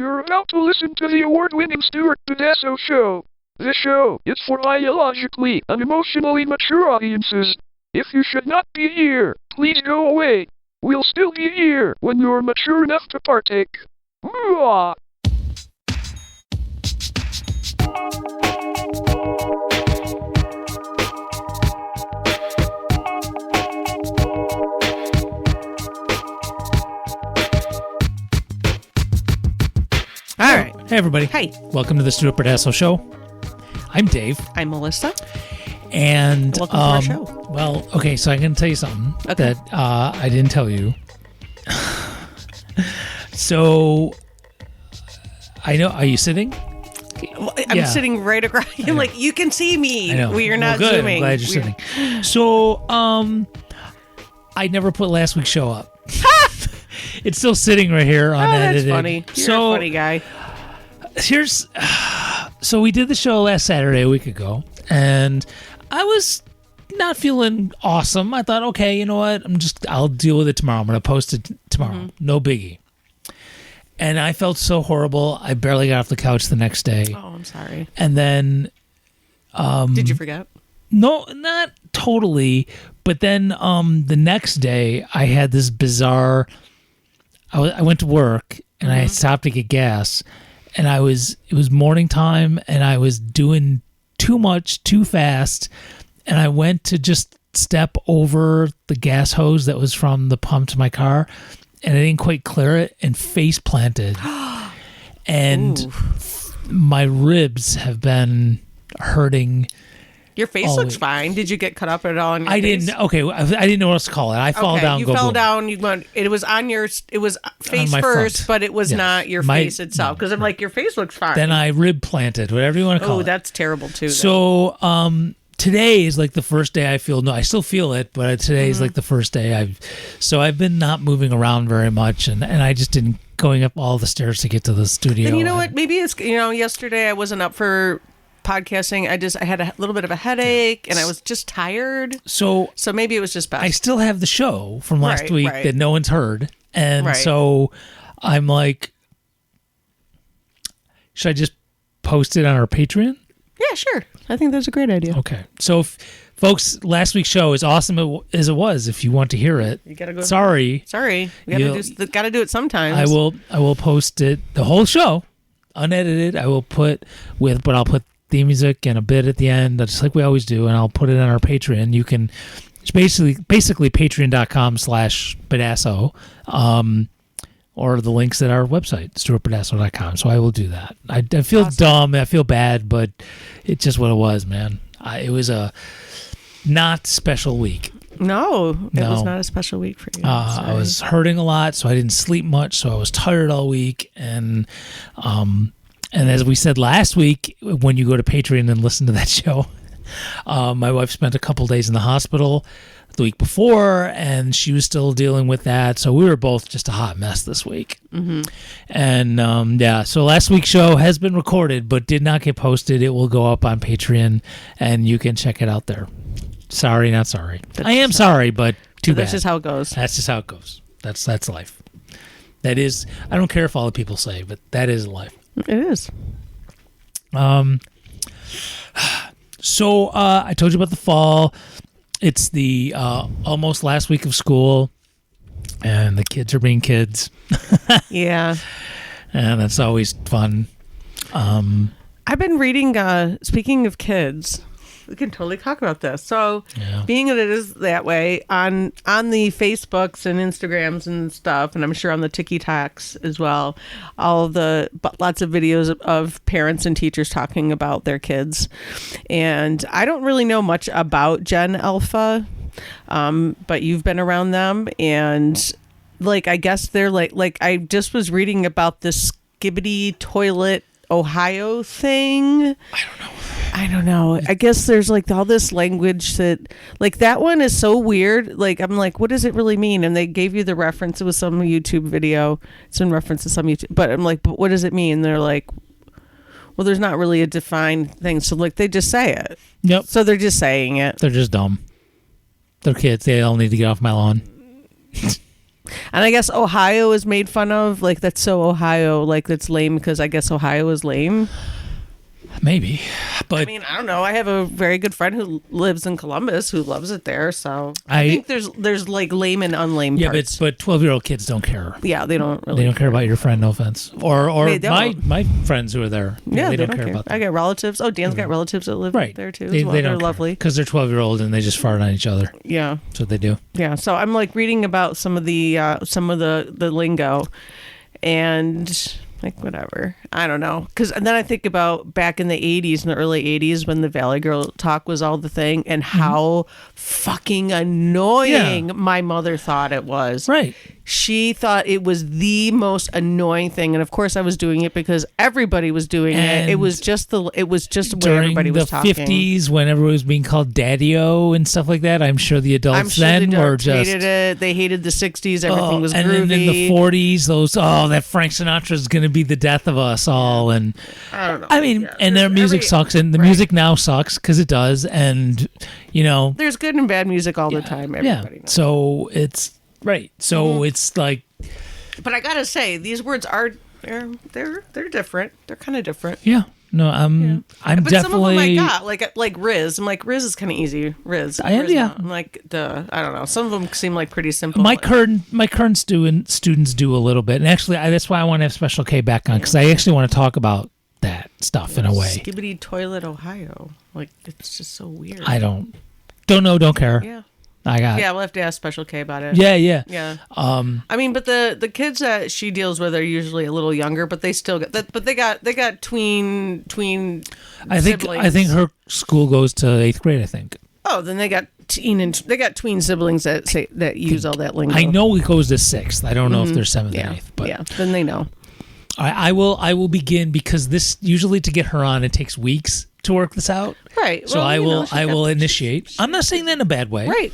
You're about to listen to the award-winning Stuart Pedasso Show. This show is for biologically and emotionally mature audiences. If you should not be here, please go away. We'll still be here when you're mature enough to partake. Mwah! All right. Hey, everybody. Hey. Welcome to the Stuart Pedasso Show. I'm Dave. I'm Melissa. And welcome to our show. Well, okay, so I'm going to tell you something that I didn't tell you. So, I know. Are you sitting? I'm sitting right across. I'm like, you can see me. I know. We are not good. zooming. I'm glad you're sitting. So, I never put last week's show up. It's still sitting right here unedited. That's funny. You're a funny guy. So we did the show last Saturday, a week ago, and I was not feeling awesome. I thought, okay, you know what? I'll deal with it tomorrow. I'm going to post it tomorrow. Mm-hmm. No biggie. And I felt so horrible. I barely got off the couch the next day. Oh, I'm sorry. And then... did you forget? No, not totally. But then the next day, I had this bizarre... I went to work, and I stopped to get gas, and it was morning time, and I was doing too much, too fast, and I went to just step over the gas hose that was from the pump to my car, and I didn't quite clear it, and face planted. And my ribs have been hurting. Your face looks fine. Did you get cut up at all on your face? Didn't. Okay, I didn't know what else to call it. I fall down. You go fell boom. down. You went. It was on your. It was face first, front. but it was not your face itself. Because I'm like, your face looks fine. Then I rib planted, whatever you want to call it. Oh, that's terrible too. So today is like the first day I feel. No, I still feel it, but today is like the first day I've been not moving around very much, and I just didn't going up all the stairs to get to the studio. And you know what? Maybe it's yesterday I wasn't up for podcasting. I had a little bit of a headache and I was just tired. So maybe it was just bad. I still have the show from last week that no one's heard. And so I'm like, should I just post it on our Patreon? Yeah, sure. I think that's a great idea. Okay. So folks, last week's show, as awesome as it was, if you want to hear it, you gotta go. Sorry. We gotta do it sometimes. I will post it, the whole show, unedited. I'll put theme music and a bit at the end, just like we always do, and I'll put it on our Patreon. You can, it's basically patreon.com/Pedasso, or the links at our website, stuartpedasso.com. So I will do that. I feel dumb, I feel bad, but it's just what it was, man. It was a not special week. No, it was not a special week for you. I was hurting a lot, so I didn't sleep much, so I was tired all week, and as we said last week, when you go to Patreon and listen to that show, my wife spent a couple days in the hospital the week before, and she was still dealing with that. So we were both just a hot mess this week. Mm-hmm. And so last week's show has been recorded, but did not get posted. It will go up on Patreon, and you can check it out there. Sorry, not sorry. I am sorry, but too bad. That's just how it goes. That's just how it goes. That's life. That is, I don't care if all the people say, but that is life. It is. So I told you about the fall. It's the almost last week of school, and the kids are being kids. Yeah. And that's always fun. I've been reading, speaking of kids, we can totally talk about this. So being that it is that way on the Facebooks and Instagrams and stuff, and I'm sure on the TikToks as well, lots of videos of parents and teachers talking about their kids. And I don't really know much about Gen Alpha, but you've been around them, and I guess they're like I just was reading about this Skibidi Toilet Ohio thing. I don't know. I guess there's all this language that that one is so weird. I'm like, what does it really mean? And they gave you the reference. It was some YouTube video. It's in reference to some YouTube. But I'm like, but what does it mean? They're like, well, there's not really a defined thing. So they just say it. Yep. So they're just saying it. They're just dumb. They're kids. They all need to get off my lawn. And I guess Ohio is made fun of. Like, that's so Ohio. Like, that's lame because I guess Ohio is lame. Maybe, but I mean, I don't know. I have a very good friend who lives in Columbus who loves it there. So I think there's like lame and unlame yeah, parts. but 12-year-old kids don't care. Yeah, they don't really. They don't care about your friend. No offense. Or They don't. my friends who are there. Yeah, they don't care about I that. got relatives. Oh, Dan's got relatives that live Right there too. They, as well. they They're don't lovely. because they're 12-year-old and they just fart on each other. Yeah, That's what they do. yeah. So I'm like reading about some of the lingo, and like whatever. I don't know. Because then I think about back in the 80s, in the early 80s, when the Valley Girl talk was all the thing, and how fucking annoying my mother thought it was. Right. She thought it was the most annoying thing, and of course I was doing it because everybody was doing it. It was just the way everybody was talking. During the 50s, when everyone was being called daddy-o and stuff like that, I'm sure the adults I'm sure then the were adults just hated it. They hated the 60s. Everything was groovy. and then in the 40s, that Frank Sinatra is going to be the death of us all, and I don't know. I mean, Yeah. and their music sucks, and the music now sucks because it does, and there's good and bad music all the time. Everybody knows. So it's right. So it's like, But I gotta say, these words are they're different. They're kind of different. yeah. No, I'm But definitely. some of them I got like Riz. I'm like Riz is kind of easy. Riz. I am, Riz yeah. not. I'm like duh. I don't know. Some of them seem like pretty simple. My current students do a little bit, and actually, that's why I want to have Special K back on, because I actually want to talk about that stuff in a way. Skibbity Toilet Ohio. Like it's just so weird. I don't know, don't care. Yeah. I got. Yeah, we'll have to ask Special K about it. Yeah, yeah. Yeah. I mean, but the kids that she deals with are usually a little younger, but they still got that. But they got tween. I think siblings. her school goes to 8th grade. I think. Oh, then they got tween siblings that use all that lingo. I know it goes to 6th. I don't know if they're 7th Yeah. and 8th, but yeah, then they know. I will begin, because this usually, to get her on, it takes weeks to work this out. Right. So Well, I you will know, I will initiate. I'm not saying that in a bad way. Right.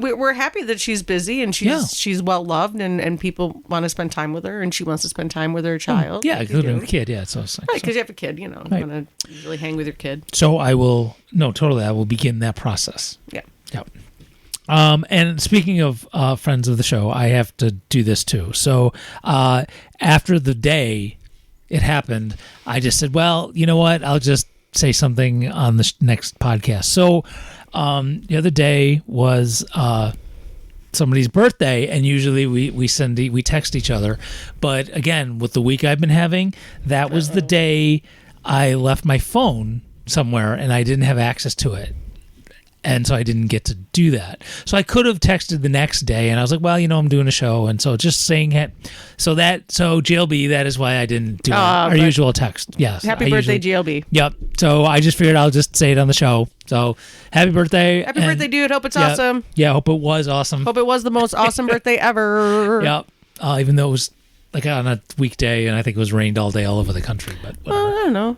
We're happy that she's busy and she's well loved and people want to spend time with her and she wants to spend time with her child. Yeah, like you including do. a kid. Yeah, so it's like, Right, because you have a kid, you Right. want to usually hang with your kid. so I will totally. I will begin that process. Yeah. Yep. And speaking of friends of the show, I have to do this too. So after the day it happened, I just said, well, you know what? I'll just say something on the next podcast. So the other day was somebody's birthday, and usually we text each other. But again, with the week I've been having, that was the day I left my phone somewhere and I didn't have access to it. And so I didn't get to do that. So I could have texted the next day, and I was like, well, I'm doing a show. And so just saying it. So JLB, that is why I didn't do our usual text. Yes. Happy birthday, GLB. Yep. So I just figured I'll just say it on the show. So happy birthday. Happy birthday, dude. Hope it's awesome. Yeah, hope it was awesome. Hope it was the most awesome birthday ever. Yep. Even though it was like on a weekday, and I think it was rained all day all over the country. But whatever. Well, I don't know.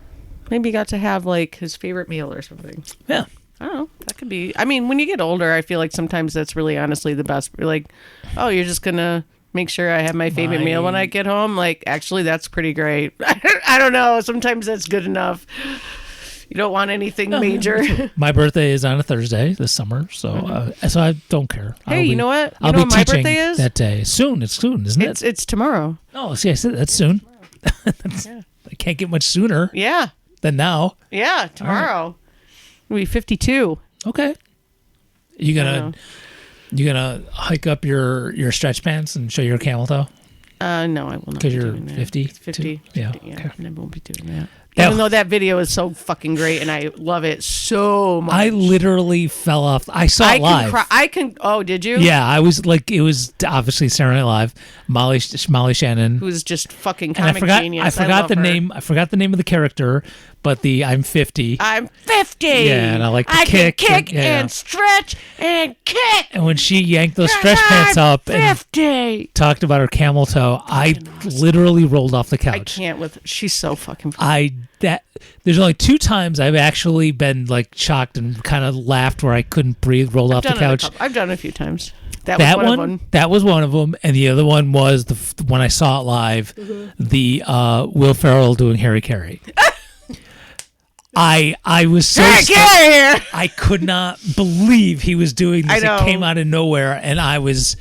Maybe he got to have like his favorite meal or something. Yeah. I don't know. That could be. I mean, when you get older, I feel like sometimes that's really honestly the best. You're like, oh, you're just going to make sure I have my favorite meal when I get home. Like, actually, that's pretty great. I don't know. Sometimes that's good enough. You don't want anything major. My birthday is on a Thursday this summer, so so I don't care. Hey, you know what? I'll know be what my teaching birthday is? that day. It's soon, isn't it? It's tomorrow. Oh, see, I said that's soon. I can't get much sooner Yeah. than now. Yeah, tomorrow. It'll be 52. Okay. You gonna hike up your stretch pants and show your camel toe? No, I will not. Because be you're doing that. 50? 50. Yeah. 50, yeah. Okay. I won't be doing that. Yeah. Even though that video is so fucking great and I love it so much. I literally fell off. I saw it live. Oh, did you? Yeah, I was like, it was obviously Saturday Night Live. Molly Shannon. Who's just fucking And comic genius. I forgot love the her. name. I forgot the name of the character, but I'm 50. I'm 50. Yeah, and I like to kick. Can kick yeah. and stretch and kick. And when she yanked those stretch pants up and 50. talked about her camel toe, I literally rolled off the I couch. can't with. She's so fucking funny. There's only 2 times I've actually been like shocked and kind of laughed where I couldn't breathe, rolled off the couch. I've done it a few times. That was one of them, and the other one was when I saw it live, the Will Ferrell doing Harry Carey. I was so Carey! I could not believe he was doing this. I know. It came out of nowhere, and I was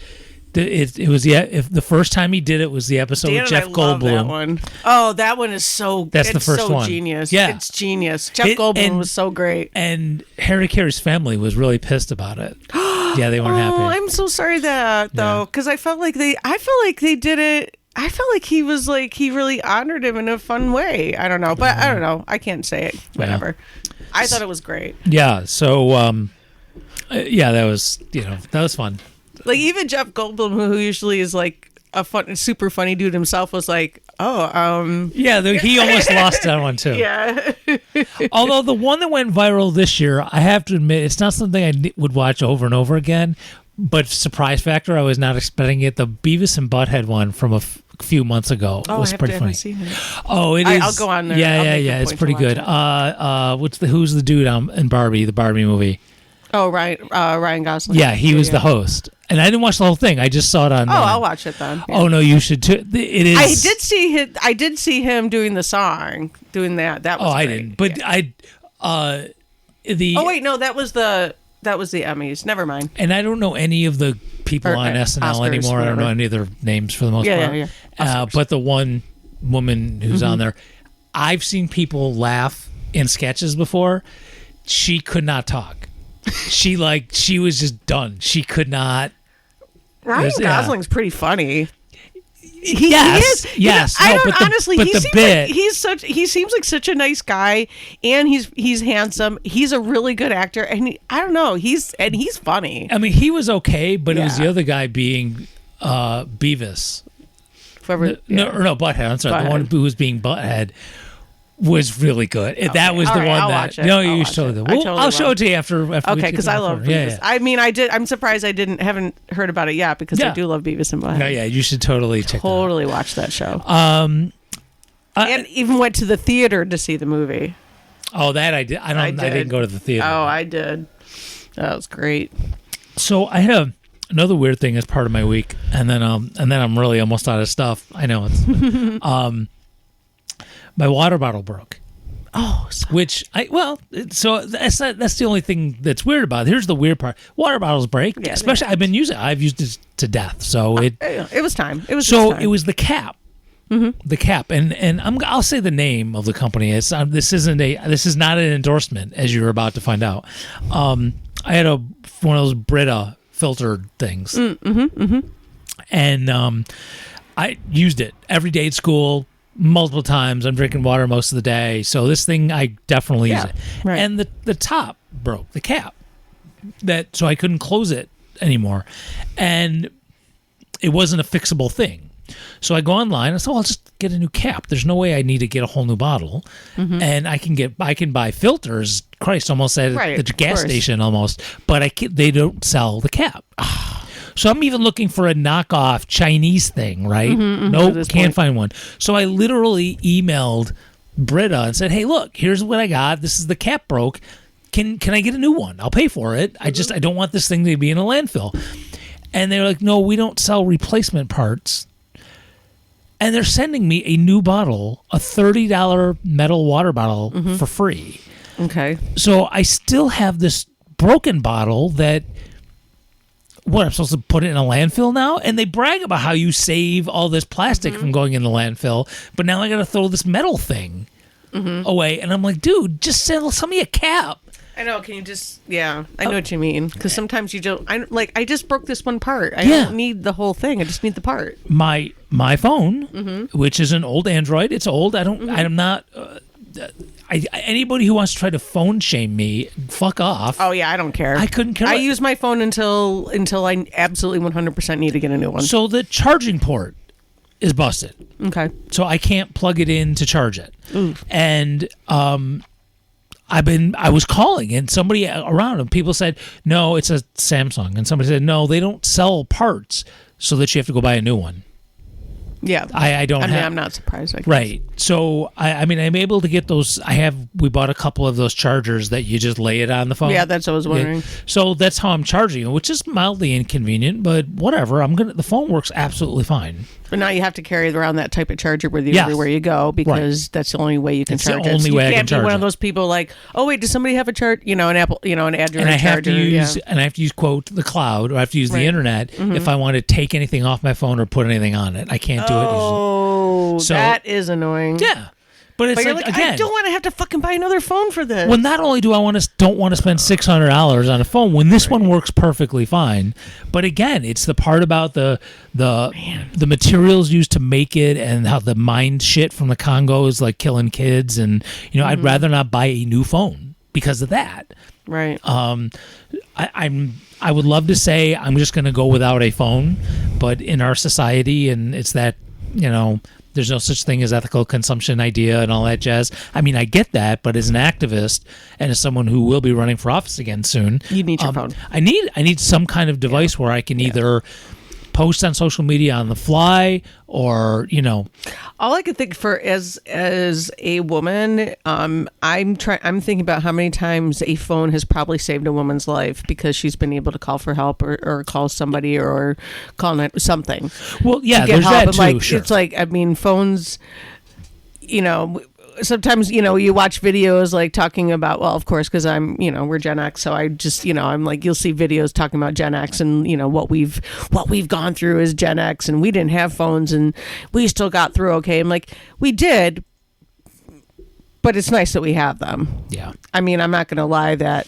It was if the first time he did it was the episode Dan with Jeff and I love that Goldblum. one. Oh, that one is so. That's the it's first so one. Genius. Yeah. It's genius. Jeff Goldblum was so great. And Harry Carey's family was really pissed about it. Yeah, they weren't happy. I'm so sorry that though, because I felt like they did it. I felt like he was like he really honored him in a fun way. I don't know, but I don't know. I can't say it. Whatever. I thought it was great. Yeah. So, that was fun. Like even Jeff Goldblum, who usually is like a super funny dude himself, was like, Yeah, he almost lost that one too. yeah. Although the one that went viral this year, I have to admit, it's not something I would watch over and over again. But surprise factor, I was not expecting it. The Beavis and Butthead one from a few months ago was pretty funny. Seen it. Oh, it is. I'll go on there. Yeah. It's pretty good. Who's the dude in Barbie, the Barbie movie? Oh, Ryan Gosling. Yeah, he was the host, and I didn't watch the whole thing. I just saw it on. Oh, I'll watch it then. Yeah. Oh no, you should too. It is. I did see him doing the song, doing that. That was. Oh, I great. didn't. But yeah. Oh wait, no, that was the Emmys. Never mind. And I don't know any of the people on SNL Oscars, anymore. I don't know any of their names for the most part. Yeah. But the one woman who's on there, I've seen people laugh in sketches before. She could not talk. She was just done. She could not. Ryan Gosling's pretty funny. Yes. I don't honestly. He seems like such a nice guy, and he's handsome. He's a really good actor, and I don't know. He's funny. I mean, he was okay, but it was the other guy being Beavis. No, Butthead. I'm sorry, the one who was being Butthead was really good. Okay. That was the one I'll that. Watch it. No, you should totally. I'll show it to you after. Okay, because I love Beavis. Yeah. I mean, I'm surprised I haven't heard about it yet because I do love Beavis and Butthead. No, yeah, you should totally watch that show. And even went to the theater to see the movie. Oh, that I did. I didn't go to the theater. Oh, I did. That was great. So I had another weird thing as part of my week, and then I'm really almost out of stuff. I know it's. My water bottle broke. Oh, sorry. So that's the only thing that's weird about it. Here's the weird part: water bottles break. Yeah, especially I've used it to death. So it was time. It was it was the cap. Mm-hmm. The cap, and I'll say the name of the company. This is not an endorsement, as you're about to find out. I had one of those Brita filtered things, and I used it every day at school. Multiple times. I'm drinking water most of the day, so this thing I definitely use it. Right. And the top broke, the cap, so I couldn't close it anymore, and it wasn't a fixable thing. So I go online. I said, "Well, I'll just get a new cap. There's no way I need to get a whole new bottle, and I can buy filters. Christ, almost at the gas station almost, but they don't sell the cap." So I'm even looking for a knockoff Chinese thing, right? Nope, can't find one. So I literally emailed Brita and said, "Hey, look, here's what I got. This is the cap broke. Can I get a new one? I'll pay for it. I don't want this thing to be in a landfill." And they're like, "No, we don't sell replacement parts." And they're sending me a new bottle, a $30 metal water bottle for free. Okay. So I still have this broken bottle that. What, I'm supposed to put it in a landfill now? And they brag about how you save all this plastic from going in the landfill, but now I got to throw this metal thing away. And I'm like, dude, just sell me a cap. I know. Can you just? Yeah, I know what you mean. Because sometimes you don't. I just broke this one part. I don't need the whole thing. I just need the part. My phone, which is an old Android, it's old. I'm not. Anybody who wants to try to phone shame me, fuck off. Oh yeah, I don't care. I couldn't care. I use my phone until I absolutely 100% need to get a new one. So the charging port is busted. Okay. So I can't plug it in to charge it. And I was calling, and somebody around, and people said, "No, it's a Samsung," and somebody said, "No, they don't sell parts, so that you have to go buy a new one." Yeah, I'm not surprised. I guess. Right. So I'm able to get those. We bought a couple of those chargers that you just lay it on the phone. Yeah, that's what I was wondering. Yeah. So that's how I'm charging it, which is mildly inconvenient, but whatever. The phone works absolutely fine. But now you have to carry around that type of charger with you Yes. everywhere you go because that's the only way you can It's the charge it. only So way I you can can't be charge one it. of those people like, oh wait, does somebody have a charge? An Apple, an Android And I have charger? to use quote the cloud, or I have to use the internet if I want to take anything off my phone or put anything on it. I can't do it. Oh, So- that is annoying. Yeah, but it's But you're like, like, again. I don't want to have to fucking buy another phone for this. Well, not only don't want to spend $600 on a phone when this one works perfectly fine, but again, it's the part about the materials used to make it and how the mine shit from the Congo is like killing kids, and I'd rather not buy a new phone because of that. Right. I would love to say I'm just going to go without a phone, but in our society, and it's that there's no such thing as ethical consumption idea and all that jazz. I mean, I get that, but as an activist and as someone who will be running for office again soon, You need your phone. I need some kind of device where I can either post on social media on the fly or All I could think for as a woman, I'm thinking about how many times a phone has probably saved a woman's life because she's been able to call for help or call somebody or call something. well, yeah, To get there's help. that And, too. like, Sure. It's like, I mean, phones, sometimes, you watch videos like talking about, well, of course, because I'm, we're Gen X. So I just, I'm like, you'll see videos talking about Gen X and, what we've gone through as Gen X, and we didn't have phones and we still got through okay. I'm like, we did, but it's nice that we have them. Yeah. I mean, I'm not going to lie that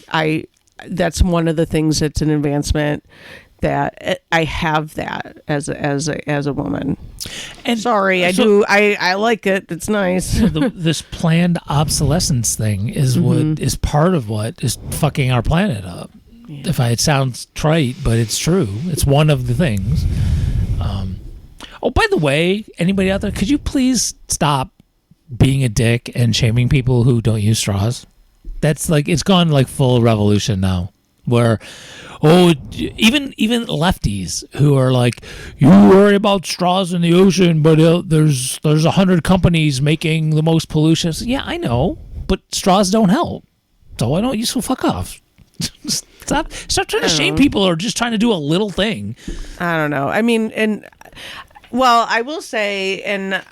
that's one of the things that's an advancement that I have that as a woman. And Sorry, I like it. It's nice. this planned obsolescence thing is what is part of what is fucking our planet up. If it sounds trite, but it's true. It's one of the things. Oh, by the way, anybody out there, could you please stop being a dick and shaming people who don't use straws? That's like, it's gone like full revolution now, where even lefties who are like, you worry about straws in the ocean, but there's 100 companies making the most pollution. So, yeah, I know, but straws don't help. So why don't you fuck off? Stop trying to shame people who are just trying to do a little thing. I don't know. I mean, well, I will say, and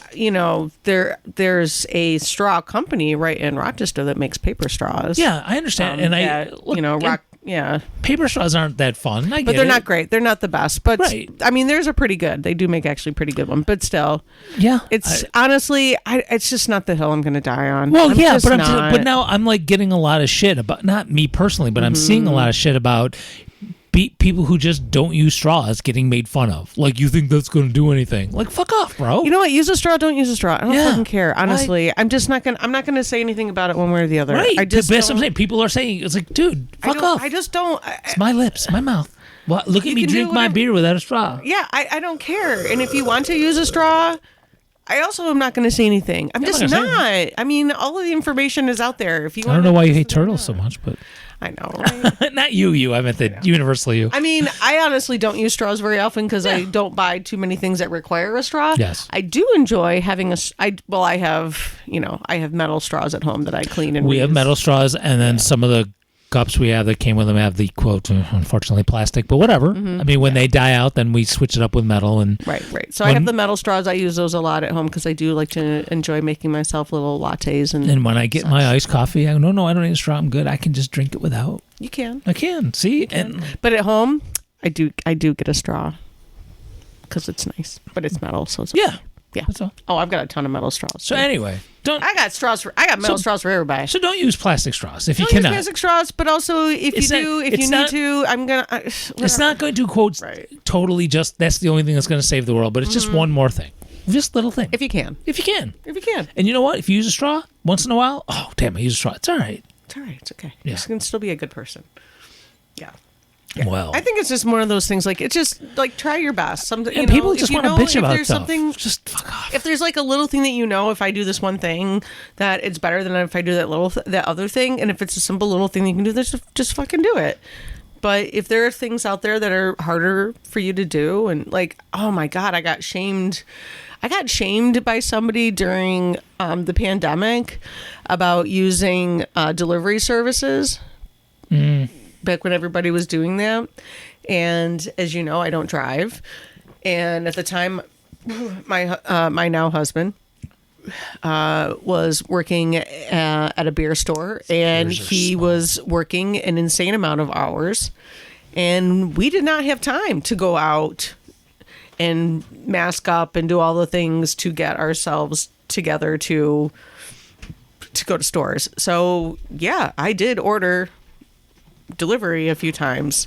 there's a straw company right in Rochester that makes paper straws. Yeah, I understand, and paper straws aren't that fun. I get but they're it. not great. They're not the best. But Right. I mean, theirs are pretty good. They do make actually pretty good one. But still, Yeah, it's honestly, it's just not the hill I'm going to die on. well, I'm yeah, just but not. but now I'm like getting a lot of shit about, not me personally, but I'm seeing a lot of shit about people who just don't use straws getting made fun of. Like, you think that's going to do anything? Like, fuck off, bro. You know what? Use a straw. Don't use a straw. I don't Yeah. fucking care. Honestly, I'm not gonna say anything about it one way or the other. Right? I just But that's what I'm don't- saying. People are saying, it's like, dude, fuck off. I just don't. It's my lips, my mouth. Well, look at You me can do drink my whatever- beer without a straw. Yeah, I don't care. And if you want to use a straw, I also am not going to say anything. I'm Yeah, just I'm not not. gonna I mean, all of the information is out there. If you, I don't know why you hate turtles so much, but I know. Right? not you. I meant the universal you. I mean, I honestly don't use straws very often because I don't buy too many things that require a straw. Yes. I do enjoy having I have metal straws at home that I clean and We have reuse. metal straws, and then some of the cups we have that came with them have the quote, unfortunately, plastic, but whatever. I mean, when they die out, then we switch it up with metal. And Right. So I have the metal straws. I use those a lot at home because I do like to enjoy making myself little lattes and when I get my iced coffee, I go, no, I don't need a straw. I'm good. I can just drink it without. You can. I can. See? And But at home, I do get a straw because it's nice, but it's metal, so it's okay. Yeah. That's all. Oh, I've got a ton of metal straws. So anyway, I got metal straws for everybody. So don't use plastic straws if you Don't use cannot. plastic straws, but also if It's you not- do, if it's you not- need to, I'm gonna. It's not going to quote Right. totally just that's the only thing that's going to save the world, but it's just one more thing, just little thing. If you can, If you can, and you know what? If you use a straw once in a while, oh damn, I use a straw. It's all right. it's all right. It's okay. Yeah. You can still be a good person. Yeah. Well, I think it's just one of those things. Like it's just like try your best. Something. and You know, people if just you want to know- bitch if about there's stuff. something. Just fuck off. If there's like a little thing that if I do this one thing, that it's better than if I do that other thing, and if it's a simple little thing that you can do, just fucking do it. But if there are things out there that are harder for you to do, and like, oh my god, I got shamed by somebody during the pandemic about using delivery services. Back when everybody was doing that, and as you know, I don't drive, and at the time my now husband was working at a beer store, and Beers are he small. was working an insane amount of hours, and we did not have time to go out and mask up and do all the things to get ourselves together to go to stores. So yeah, I did order delivery a few times.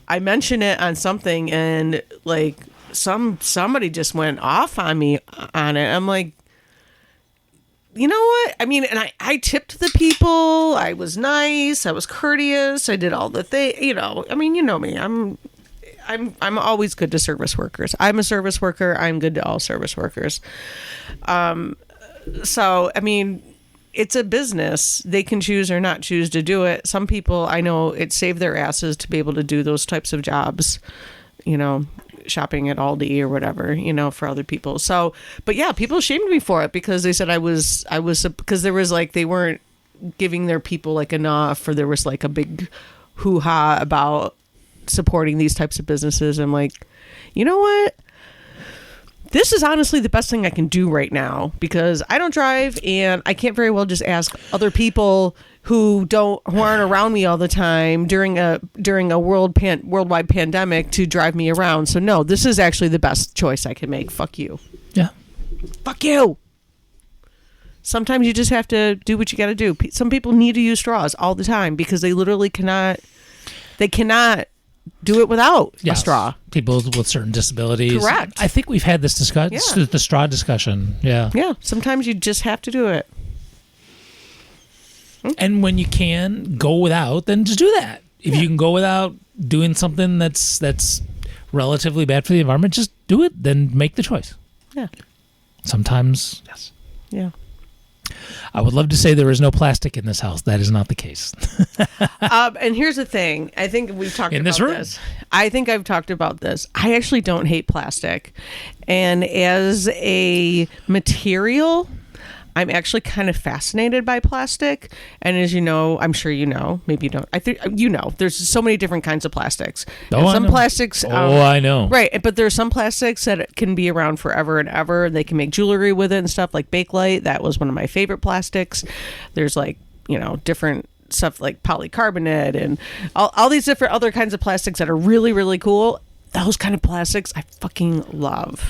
I mentioned it on something, and like somebody just went off on me on it. I'm like, you know what? I mean, and I tipped the people. I was nice. I was courteous. I did all the thing. You know, I mean, you know me. I'm always good to service workers. I'm a service worker. I'm good to all service workers. So, I mean, it's a business. They can choose or not choose to do it. Some people, I know, it saved their asses to be able to do those types of jobs, you know, shopping at Aldi or whatever, you know, for other people. So, but yeah, people shamed me for it because they said I was because there was like, they weren't giving their people like enough, or there was like a big hoo-ha about supporting these types of businesses. I'm like, you know what? This is honestly the best thing I can do right now, because I don't drive and I can't very well just ask other people who aren't around me all the time during a worldwide pandemic to drive me around. So no, this is actually the best choice I can make. Fuck you. Yeah. Fuck you. Sometimes you just have to do what you got to do. Some people need to use straws all the time because they literally cannot do it without a straw. People with certain disabilities. Correct. I think we've had this discussion, Yeah. the straw discussion. Yeah. Yeah. Sometimes you just have to do it. And when you can go without, then just do that. If you can go without doing something that's relatively bad for the environment, just do it. Then make the choice. Yeah. Sometimes, yes. Yeah. I would love to say there is no plastic in this house. That is not the case. And here's the thing. I think we've talked In about this room. this. I think I've talked about this. I actually don't hate plastic. And as a material, I'm actually kind of fascinated by plastic. And as you know, I'm sure you know, maybe you don't. I think you know, there's so many different kinds of plastics. Oh, And I some know. plastics. I know. Right, but there's some plastics that can be around forever and ever. They can make jewelry with it and stuff, like Bakelite. That was one of my favorite plastics. There's like, you know, different stuff like polycarbonate and all these different other kinds of plastics that are really, really cool. Those kind of plastics I fucking love.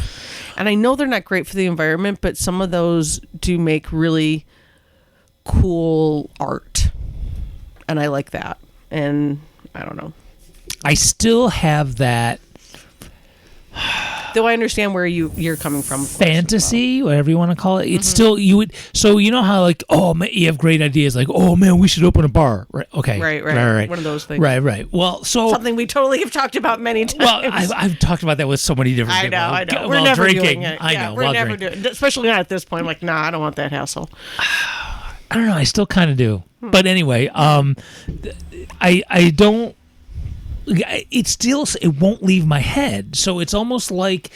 And I know they're not great for the environment, but some of those do make really cool art. And I like that. And I don't know. I still have that Though I understand where you're coming from. of course, as well. fantasy, whatever you want to call it. It's still, you would, so you know how like, oh man, you have great ideas, like, oh man, we should open a bar. Right. Okay. Right. One of those things. Right. Well, so Something we totally have talked about many times. well, I've talked about that with so many different people. I know. We're While never drinking. doing it. I Yeah, know. we're while never drinking. doing it. Especially not at this point. I'm like, nah, I don't want that hassle. I don't know. I still kind of do. But anyway, I don't. It won't leave my head. So it's almost like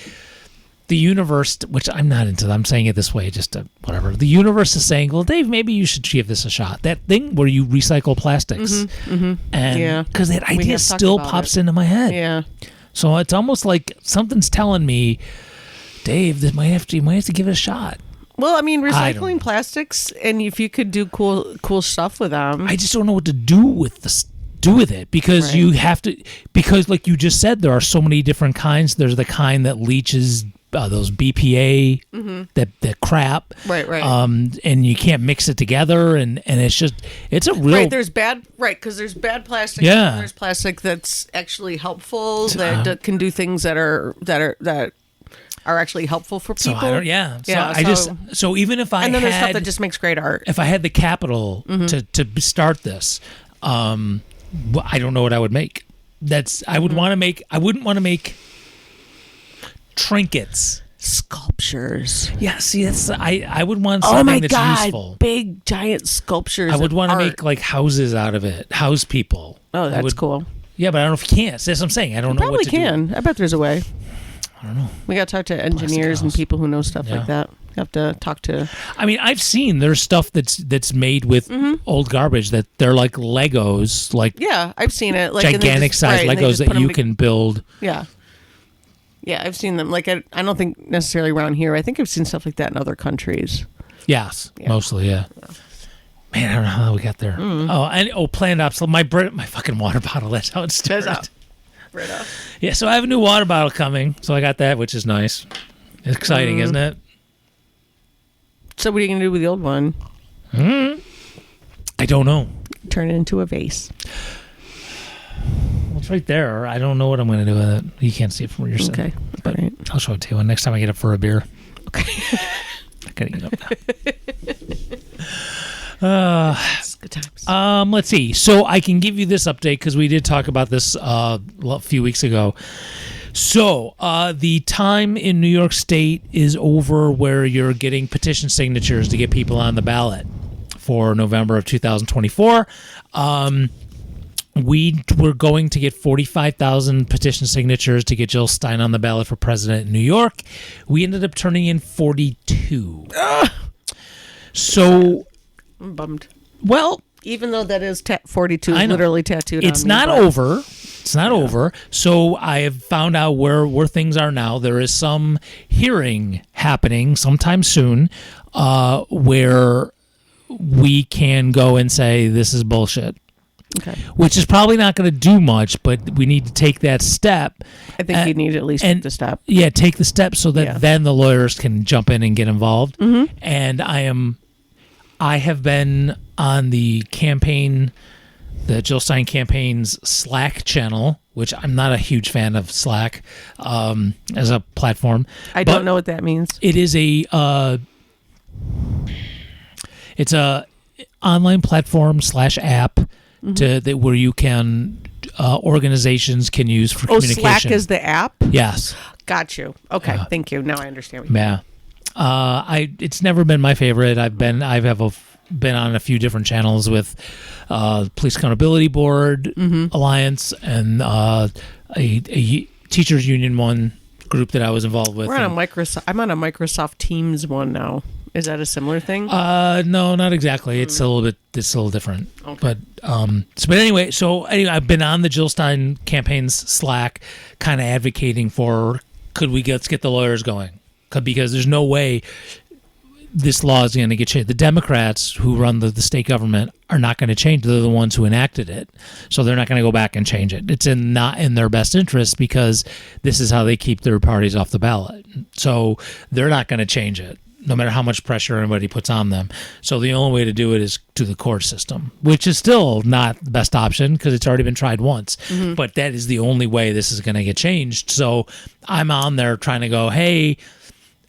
the universe, which I'm not into. I'm saying it this way, just to, whatever. The universe is saying, "Well, Dave, maybe you should give this a shot." That thing where you recycle plastics, and Yeah. because that We idea have talked still about pops it. into my head. Yeah. So it's almost like something's telling me, Dave, you might have to give it a shot. Well, I mean, I don't recycling know. plastics, and if you could do cool stuff with them. I just don't know what to do with it because Right. you have to, because like you just said, there are so many different kinds. There's the kind that leaches those BPA, that crap, Right. and you can't mix it together, and it's a real Right, there's bad, right, because there's bad plastic. Yeah. And there's plastic that's actually helpful, that can do things that are actually helpful for so people. I don't, yeah. So Yeah, I just so even if I And then there's stuff had that just makes great art. if I had the capital to start this, I don't know what I would make. I wouldn't want to make trinkets. Sculptures. Yeah, see, I would want Oh something my that's god! useful. Big giant sculptures. I would of want to art. make like houses out of it, house people. Oh, I that's would- cool. Yeah, but I don't know if you can. That's what I'm saying. I don't know Probably what to do. can. I bet there's a way. I don't know. We got to talk to engineers and house. people who know stuff Yeah. like that. You have to talk to. I mean, I've seen there's stuff that's made with old garbage that they're like Legos, like Yeah, I've seen it. Like and they gigantic just- size right, and they Legos just that put 'em you to- can build. Yeah. Yeah, I've seen them. Like, I don't think necessarily around here. I think I've seen stuff like that in other countries. Yes, mostly, yeah. Man, I don't know how we got there. Oh, and planned ops. My fucking water bottle. That's how it started. That's Brita. Yeah, so I have a new water bottle coming. So I got that, which is nice. It's exciting, isn't it? So what are you going to do with the old one? I don't know. Turn it into a vase. Well, it's right there. I don't know what I'm going to do with it. You can't see it from where you're sitting. Okay, But all right. I'll show it to you next time I get up for a beer. Okay. I gotta get up now. It's good times. Let's see. So I can give you this update because we did talk about this a few weeks ago. So the time in New York State is over where you're getting petition signatures to get people on the ballot for November of 2024. We were going to get 45,000 petition signatures to get Jill Stein on the ballot for president in New York. We ended up turning in 42. So, I'm bummed. well, Even though that is 42 is literally tattooed it's on me. not but- over. It's not over. So I have found out where things are now. There is some hearing happening sometime soon where we can go and say this is bullshit. Okay. Which is probably not going to do much, but we need to take that step. I think you need to at least take the step. Yeah, take the step so that then the lawyers can jump in and get involved. Mm-hmm. And I have been on the campaign, the Jill Stein campaign's Slack channel, which I'm not a huge fan of Slack as a platform. I don't know what that means. It is it's a online platform / app where you can organizations can use for communication. Slack is the app? Yes. Got you. Okay, thank you. Now I understand. Yeah. It's never been my favorite. I've been on a few different channels with Police Accountability Board Alliance and a teachers union one group that I was involved with. We're on a Microsoft. I'm on a Microsoft Teams one now. Is that a similar thing? No, not exactly. It's a little different. Okay. But anyway, I've been on the Jill Stein campaign's Slack, kind of advocating for let's get the lawyers going, because there's no way this law is going to get changed. The Democrats who run the state government are not going to change. They're the ones who enacted it, so they're not going to go back and change it. It's not in their best interest because this is how they keep their parties off the ballot. So they're not going to change it, no matter how much pressure anybody puts on them. So the only way to do it is to the court system, which is still not the best option because it's already been tried once. But that is the only way this is going to get changed. So I'm on there trying to go, hey,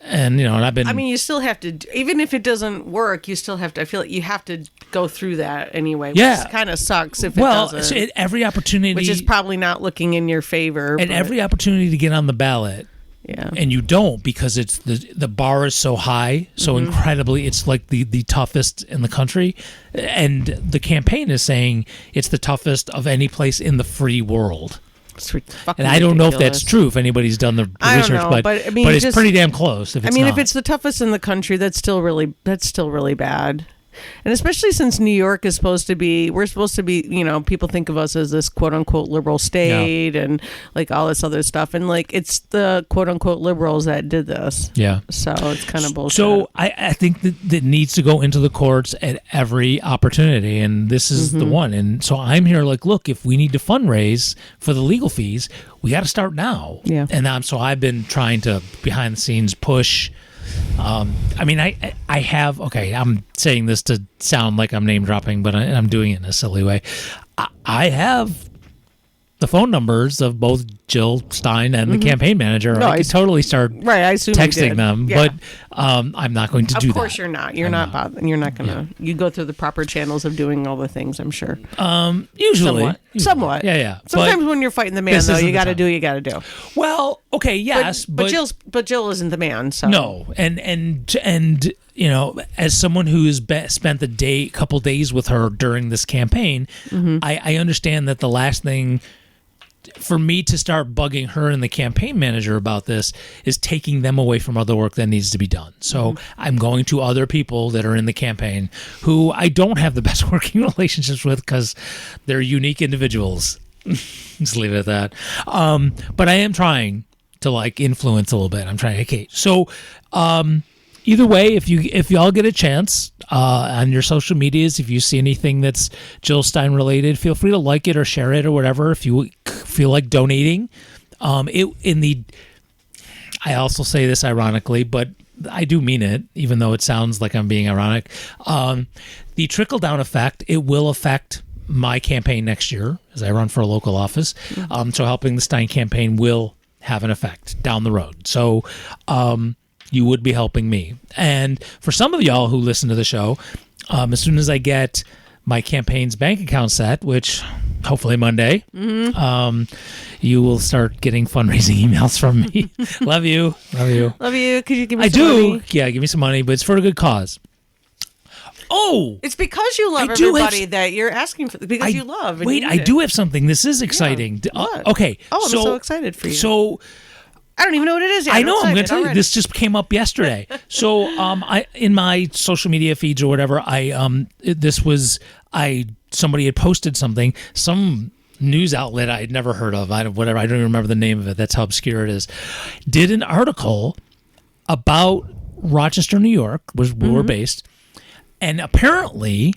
and I've been. I mean, you still have to, even if it doesn't work, you still have to. I feel like you have to go through that anyway. Yeah, which kind of sucks if it doesn't. So every opportunity, which is probably not looking in your favor. And every opportunity to get on the ballot. Yeah. And you don't, because it's the bar is so high, so incredibly, it's like the toughest in the country. And the campaign is saying it's the toughest of any place in the free world. And I don't know if that's true, if anybody's done the research, but I mean, it's pretty damn close. If it's the toughest in the country, that's still really bad. And especially since New York is we're supposed to be, people think of us as this quote unquote liberal state and like all this other stuff. And like, it's the quote unquote liberals that did this. Yeah. So it's kind of bullshit. So I think that needs to go into the courts at every opportunity. And this is the one. And so I'm here like, look, if we need to fundraise for the legal fees, we got to start now. Yeah. And so I've been trying to behind the scenes push. I mean, I have, okay, I'm saying this to sound like I'm name dropping, but I'm doing it in a silly way. I have the phone numbers of both Jill Stein and the campaign manager. I could totally start I assume texting them, but I'm not going to do that. Of course you're not. You're not bothering. You're not going to. You go through the proper channels of doing all the things, I'm sure. Usually. Somewhat. Yeah. Sometimes when you're fighting the man, though, you got to do what you got to do. Well, okay, yes, but Jill isn't the man, so. No, and as someone who's spent the couple days with her during this campaign, I understand that the last thing for me to start bugging her and the campaign manager about this is taking them away from other work that needs to be done. So I'm going to other people that are in the campaign who I don't have the best working relationships with because they're unique individuals. Just leave it at that. But I am trying to like influence a little bit. I'm trying to educate. So either way, if y'all get a chance on your social medias, if you see anything that's Jill Stein related, feel free to like it or share it or whatever. If you feel like donating, I also say this ironically, but I do mean it, even though it sounds like I'm being ironic. The trickle down effect, it will affect my campaign next year as I run for a local office. So helping the Stein campaign will have an effect down the road. So you would be helping me. And for some of y'all who listen to the show, as soon as I get my campaign's bank account set, which hopefully Monday, you will start getting fundraising emails from me. Love you. Love you. Love you. Could you give me I some do. money? Yeah, give me some money, but it's for a good cause. Oh, It's because you love I do have- everybody that you're asking for, because you love. And wait, you I need it. do have something. This is exciting. What? Okay. Oh, I'm so excited for you. So I don't even know what it is yet. I know. I'm going to tell you. already. This just came up yesterday. So, I in my social media feeds or whatever, somebody had posted something, some news outlet I had never heard of. I don't even remember the name of it. That's how obscure it is. Did an article about Rochester, New York, where we're based, and apparently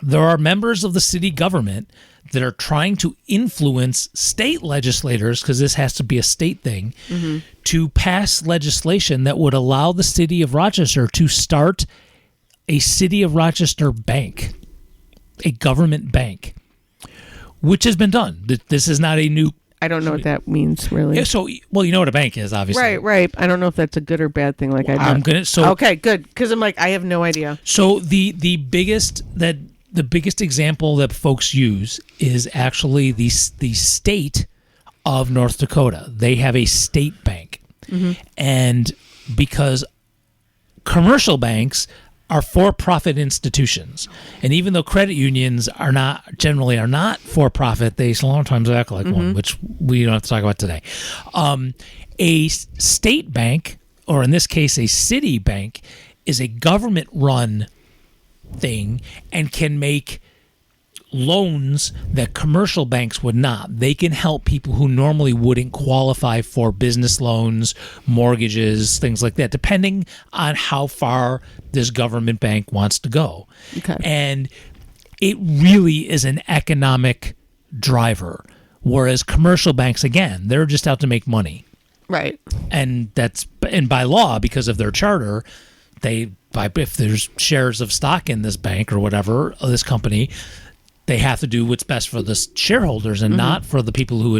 there are members of the city government that are trying to influence state legislators, because this has to be a state thing, to pass legislation that would allow the city of Rochester to start a city of Rochester bank, a government bank, which has been done. This is not a new... I don't know what that means, really. So, well, you know what a bank is, obviously. Right. I don't know if that's a good or bad thing. Like okay, good, because I'm like, I have no idea. So the biggest example that folks use is actually the state of North Dakota. They have a state bank, and because commercial banks are for-profit institutions, and even though credit unions are not for-profit, they sometimes act like one, which we don't have to talk about today. A state bank, or in this case a city bank, is a government-run thing and can make loans that commercial banks would not. They can help people who normally wouldn't qualify for business loans, mortgages, things like that, depending on how far this government bank wants to go. Okay. And it really is an economic driver, whereas commercial banks, again, they're just out to make money. Right. And by law, because of their charter, if there's shares of stock in this bank or whatever, or this company, they have to do what's best for the shareholders and not for the people who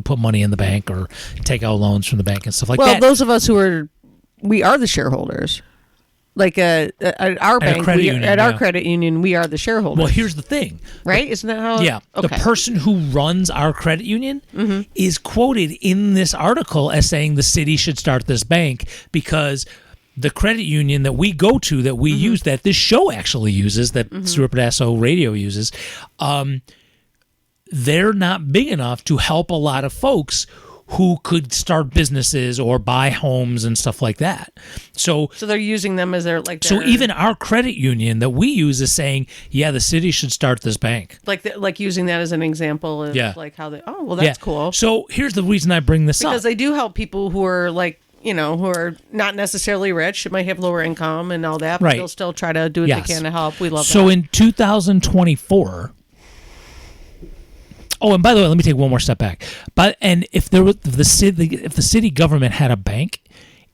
put money in the bank or take out loans from the bank and stuff like that. Well, those of us we are the shareholders. Like at our bank, our credit union, we are the shareholders. Well, here's the thing. Right? Isn't that how? Yeah. Okay. The person who runs our credit union is quoted in this article as saying the city should start this bank because the credit union that we go to, that we use, that this show actually uses, that Stuart Pedasso Radio uses, they're not big enough to help a lot of folks who could start businesses or buy homes and stuff like that. So they're using them as their So even our credit union that we use is saying, yeah, the city should start this bank. Like using that as an example of like how they. Oh, well, that's cool. So here's the reason I bring this up. Because they do help people who are who are not necessarily rich, might have lower income and all that, but they'll still try to do what they can to help. We love that. So in 2024, oh, and by the way, let me take one more step back. If the city government had a bank,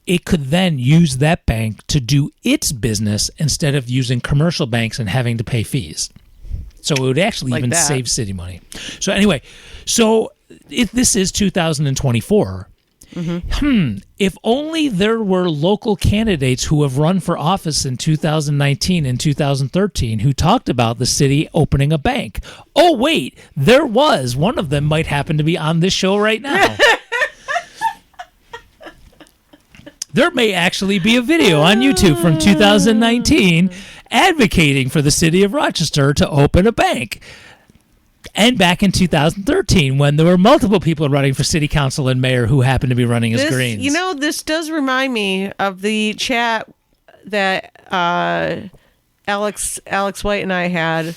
it could then use that bank to do its business instead of using commercial banks and having to pay fees. So it would actually even save city money. So anyway, if this is 2024. If only there were local candidates who have run for office in 2019 and 2013 who talked about the city opening a bank. Oh, wait, there was. One of them might happen to be on this show right now. There may actually be a video on YouTube from 2019 advocating for the city of Rochester to open a bank. And back in 2013, when there were multiple people running for city council and mayor who happened to be running as Greens. This does remind me of the chat that Alex White and I had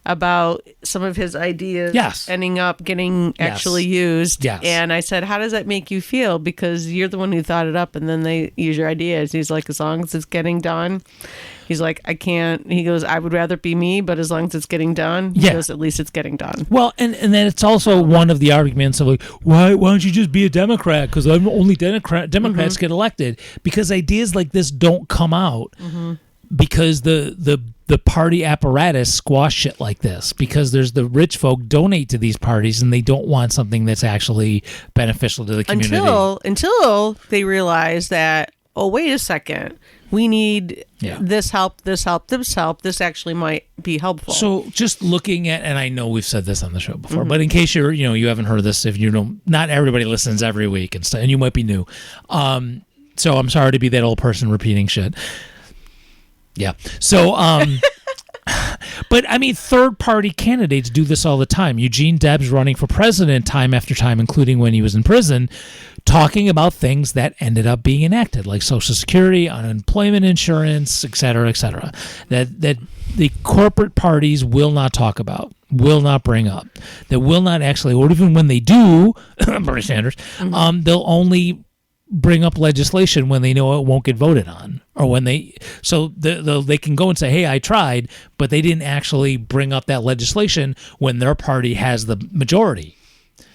about some of his ideas Yes. ending up getting actually used. Yes. And I said, how does that make you feel? Because you're the one who thought it up and then they use your ideas. He's like, as long as it's getting done. He's like, I can't. He goes, I would rather be me, but as long as it's getting done, he goes, at least it's getting done. Well, and then it's also one of the arguments of like, why don't you just be a Democrat? Because only Democrats get elected. Because ideas like this don't come out because the party apparatus squash shit like this, because there's the rich folk donate to these parties and they don't want something that's actually beneficial to the community. Until they realize that, oh, wait a second, we need this help. This actually might be helpful. So just looking at, and I know we've said this on the show before, but in case you haven't heard this, if you don't, not everybody listens every week and stuff, and you might be new. So I'm sorry to be that old person repeating shit. Yeah. So, but I mean, third-party candidates do this all the time. Eugene Debs running for president time after time, including when he was in prison, talking about things that ended up being enacted, like Social Security, unemployment insurance, et cetera, that the corporate parties will not talk about, will not bring up, that will not actually, or even when they do, Bernie Sanders, they'll only bring up legislation when they know it won't get voted on, or when they can go and say, hey, I tried, but they didn't actually bring up that legislation when their party has the majority.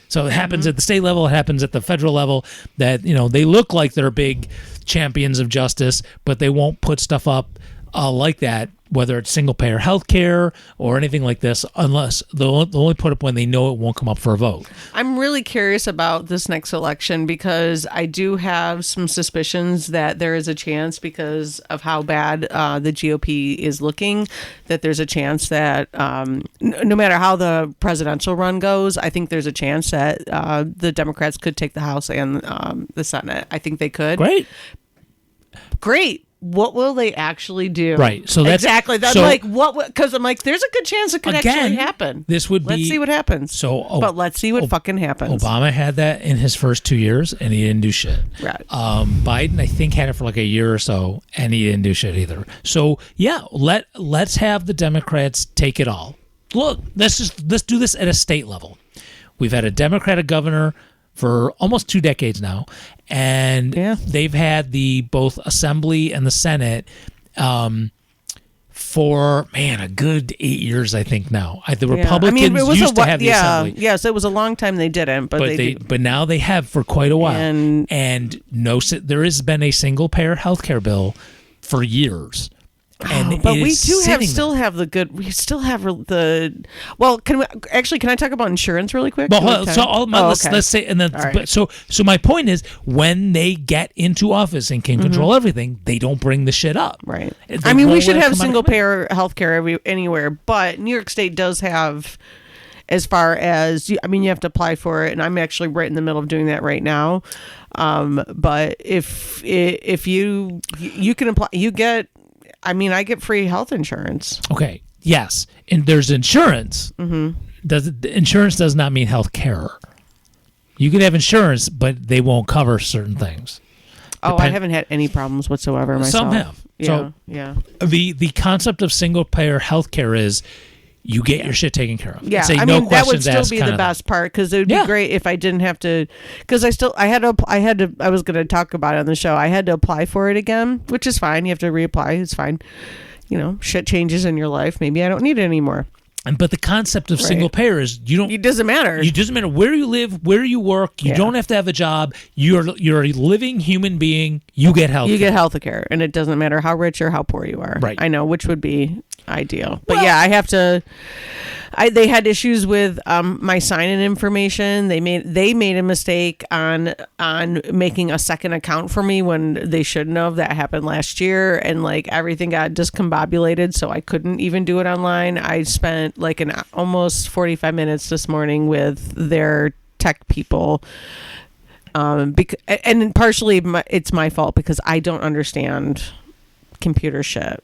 So it happens at the state level, it happens at the federal level, that they look like they're big champions of justice, but they won't put stuff up like that, whether it's single payer health care or anything like this, unless they'll only put up when they know it won't come up for a vote. I'm really curious about this next election because I do have some suspicions that there is a chance, because of how bad the GOP is looking, that there's a chance that no matter how the presidential run goes, I think there's a chance that the Democrats could take the House and the Senate. I think they could. Great. What will they actually do? Right. So that's exactly. That's like what? Because I'm like, there's a good chance it could actually happen. This would Let's see what happens. But let's see what fucking happens. Obama had that in his first 2 years, and he didn't do shit. Right. Biden, I think, had it for like a year or so, and he didn't do shit either. So yeah, let's have the Democrats take it all. Look, let's do this at a state level. We've had a Democratic governor for almost 2 decades now, and they've had the both Assembly and the Senate for a good 8 years, I think now. The Republicans used to have the Assembly. Yes, it was a long time they didn't, but now they have for quite a while. And no, there has been a single payer health care bill for years. And but we do still have the well, can I talk about insurance really quick? Well, let's say, and then right. so my point is, when they get into office and can control everything, they don't bring the shit up. Right. I mean, we should have single payer healthcare anywhere, but New York State does have, as far as you have to apply for it, and I'm actually right in the middle of doing that right now. But if you can apply, you get. I get free health insurance. Okay. Yes. And there's insurance. Insurance does not mean health care. You can have insurance, but they won't cover certain things. I haven't had any problems whatsoever myself. Some have. Yeah. The concept of single payer health care is you get your shit taken care of. Yeah, that would still be the best part, because it would be great if I didn't have to. Because I was going to talk about it on the show. I had to apply for it again, which is fine. You have to reapply. It's fine. Shit changes in your life. Maybe I don't need it anymore. But the concept of single payer is it doesn't matter. It doesn't matter where you live, where you work. You don't have to have a job. You're a living human being. You get health. You get health care, and it doesn't matter how rich or how poor you are. Right. I know, which would be ideal. But I have to. They had issues with my sign-in information. They made a mistake on making a second account for me when they shouldn't have. That happened last year, and everything got discombobulated, so I couldn't even do it online. I spent almost 45 minutes this morning with their tech people. And partially it's my fault because I don't understand computer shit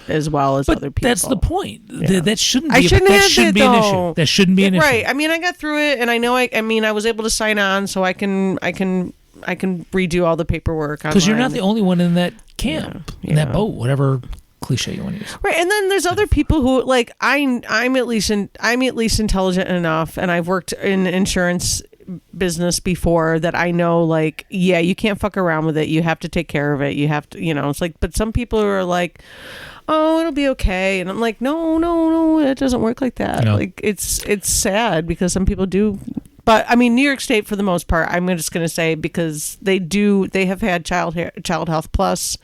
as well as other people. That's the point. Yeah. That shouldn't be an issue. That shouldn't be an issue. Right. I got through it, and I know I was able to sign on, so I can redo all the paperwork online. Because you're not the only one in that camp, in that boat, whatever cliche you want to use. Right, and then there's other people who like I'm at least intelligent enough, and I've worked in insurance business before that I know, like, yeah, you can't fuck around with it. You have to take care of it. You have to, it's like, but some people are like, oh, it'll be okay, and I'm like, no, it doesn't work like that. No. Like, it's sad because some people do. But I mean, New York State, for the most part, I'm just going to say, because they have had Child Health Plus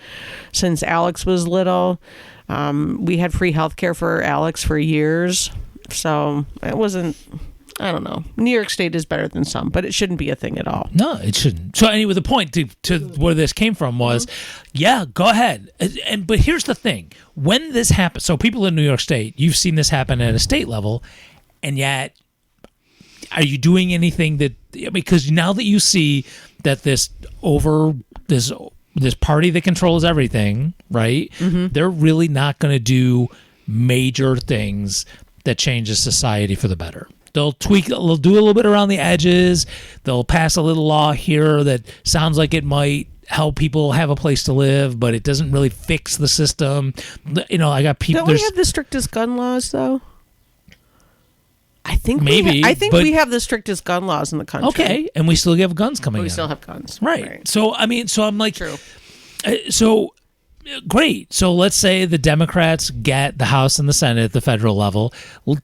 since Alex was little. We had free health care for Alex for years. So it wasn't, I don't know. New York State is better than some, but it shouldn't be a thing at all. No, it shouldn't. So anyway, the point to where this came from was, yeah, go ahead. But here's the thing. When this happens, so people in New York State, you've seen this happen at a state level, and yet, are you doing anything because now that you see that this party that controls everything, right? Mm-hmm. They're really not going to do major things that changes society for the better. They'll do a little bit around the edges. They'll pass a little law here that sounds like it might help people have a place to live, but it doesn't really fix the system. I got people. Don't we have the strictest gun laws, though? I think maybe. We have the strictest gun laws in the country. Okay, and we still have guns coming in. We still have guns. Right. So I'm like, true. So great. So let's say the Democrats get the House and the Senate at the federal level.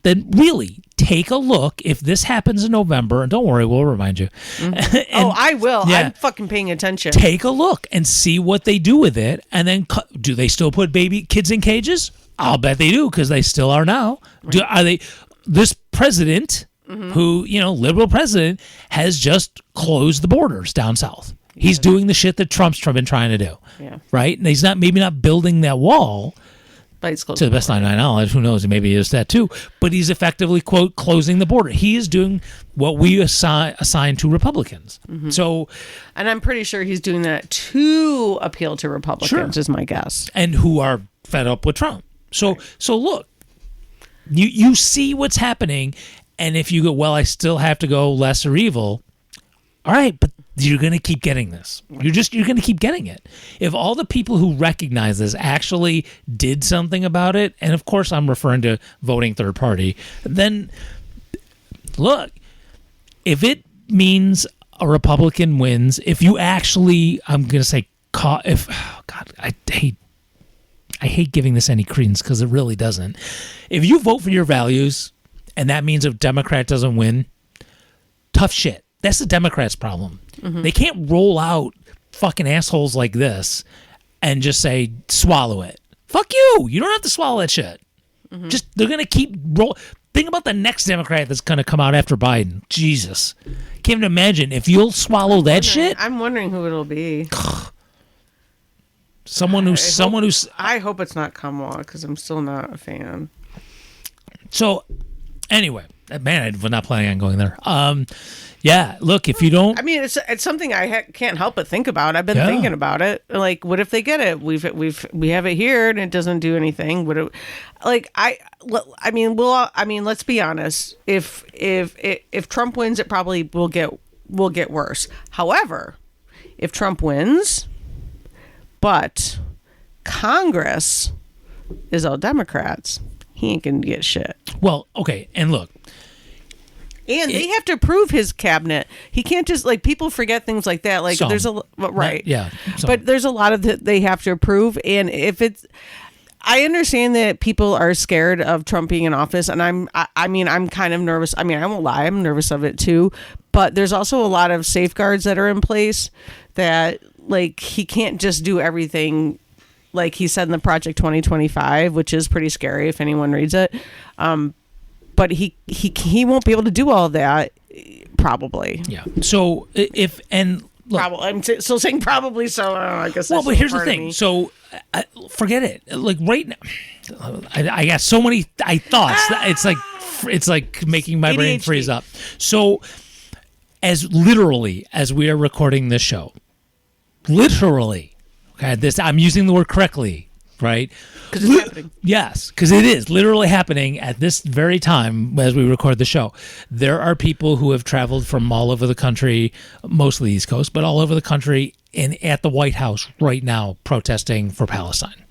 Then really take a look. If this happens in November, and don't worry, we'll remind you. Mm-hmm. I will. Yeah. I'm fucking paying attention. Take a look and see what they do with it, and then do they still put kids in cages? I'll bet they do, because they still are now. Right. Are they? This president, who, liberal president, has just closed the borders down south. He's doing the shit that Trump's been trying to do. Yeah. Right? And he's maybe not building that wall. But he's to the best of my knowledge. Who knows? Maybe he is that too. But he's effectively, quote, closing the border. He is doing what we assign to Republicans. Mm-hmm. So, and I'm pretty sure he's doing that to appeal to Republicans, is my guess. And who are fed up with Trump. So look. You see what's happening, and if you go, well, I still have to go lesser evil. All right, but you're going to keep getting this. You're going to keep getting it. If all the people who recognize this actually did something about it, and of course I'm referring to voting third party, then look, if it means a Republican wins, if you actually, I'm going to say, I hate giving this any credence because it really doesn't. If you vote for your values and that means a Democrat doesn't win, tough shit. That's the Democrats' problem. Mm-hmm. They can't roll out fucking assholes like this and just say, swallow it. Fuck you. You don't have to swallow that shit. Mm-hmm. They're going to keep Think about the next Democrat that's going to come out after Biden. Jesus. Can't even imagine if you'll swallow that shit. I'm wondering who it'll be. I hope it's not Kamala, because I'm still not a fan. So, anyway, man, I'm not planning on going there. Yeah, look, if you don't, I mean, it's something I can't help but think about. I've been thinking about it. Like, what if they get it? We have it here and it doesn't do anything. Let's be honest. If Trump wins, it probably will get worse. However, if Trump wins, but Congress is all Democrats, he ain't gonna get shit. Well, okay, and look. And they have to approve his cabinet. He can't just, people forget things like that. There's right. Yeah. But there's a lot of that they have to approve. And I understand that people are scared of Trump being in office. And I'm kind of nervous. I mean, I won't lie. I'm nervous of it too. But there's also a lot of safeguards that are in place that, he can't just do everything like he said in the Project 2025, which is pretty scary if anyone reads it. But he won't be able to do all of that, probably. Yeah. So look, I'm still saying probably. So I guess. Well, but here's the thing. So forget it. Right now, I got so many thoughts. It's like making my brain freeze up. So as literally as we are recording this show, literally, okay, I'm using the word correctly. Right? Because it's happening. Yes, because it is literally happening at this very time as we record the show. There are people who have traveled from all over the country, mostly East Coast, but all over the country, at the White House right now protesting for Palestine.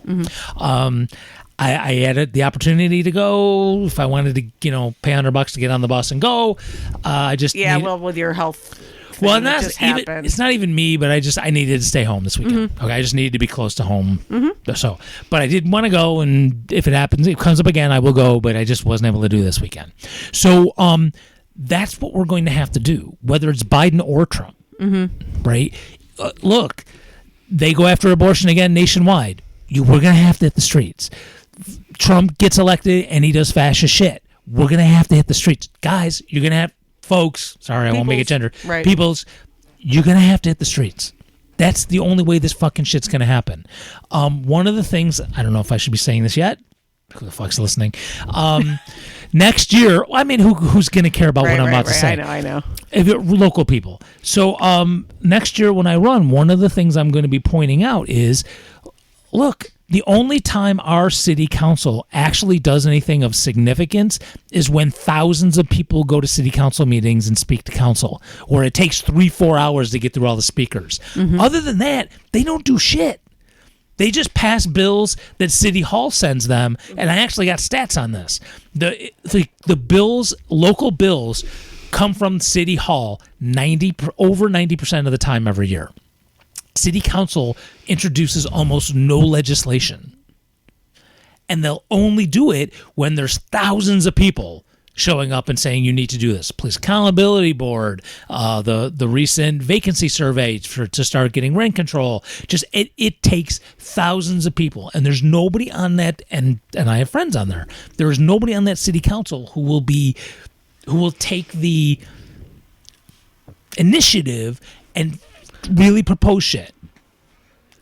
I had the opportunity to go if I wanted to, pay $100 to get on the bus and go. I just with your health. Well, Happened. it's not even me, but I needed to stay home this weekend. Okay, I just needed to be close to home. So, but I did want to go, and if it comes up again, I will go. But I just wasn't able to do this weekend. So, that's what we're going to have to do, whether it's Biden or Trump. Right? Look, they go after abortion again nationwide. We're going to have to hit the streets. Trump gets elected and he does fascist shit. We're going to have to hit the streets. Guys, you're going to have folks. Sorry, I won't make it gender. Right. Peoples, you're going to have to hit the streets. That's the only way this fucking shit's going to happen. One of the things, I don't know if I should be saying this yet. Who the fuck's listening? Next year, who's going to care about what I'm about to say? I know. If local people. So next year when I run, one of the things I'm going to be pointing out is, look, the only time our city council actually does anything of significance is when thousands of people go to city council meetings and speak to council, where it takes 3-4 hours to get through all the speakers. Other than that, they don't do shit. They just pass bills that City Hall sends them, and I actually got stats on this. The bills, local bills, come from City Hall over 90% of the time every year. City Council introduces almost no legislation, and they'll only do it when there's thousands of people showing up and saying you need to do this. Police Accountability Board, the recent vacancy survey to start getting rent control. Just it takes thousands of people, and there's nobody on that. And I have friends on there. There is nobody on that city council who will take the initiative and really propose shit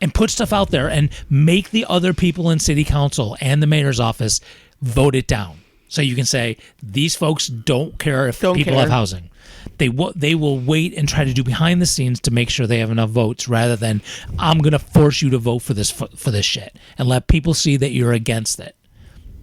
and put stuff out there and make the other people in city council and the mayor's office vote it down. So you can say, these folks don't care if people have housing. They will wait and try to do behind the scenes to make sure they have enough votes, rather than, I'm going to force you to vote for this shit and let people see that you're against it.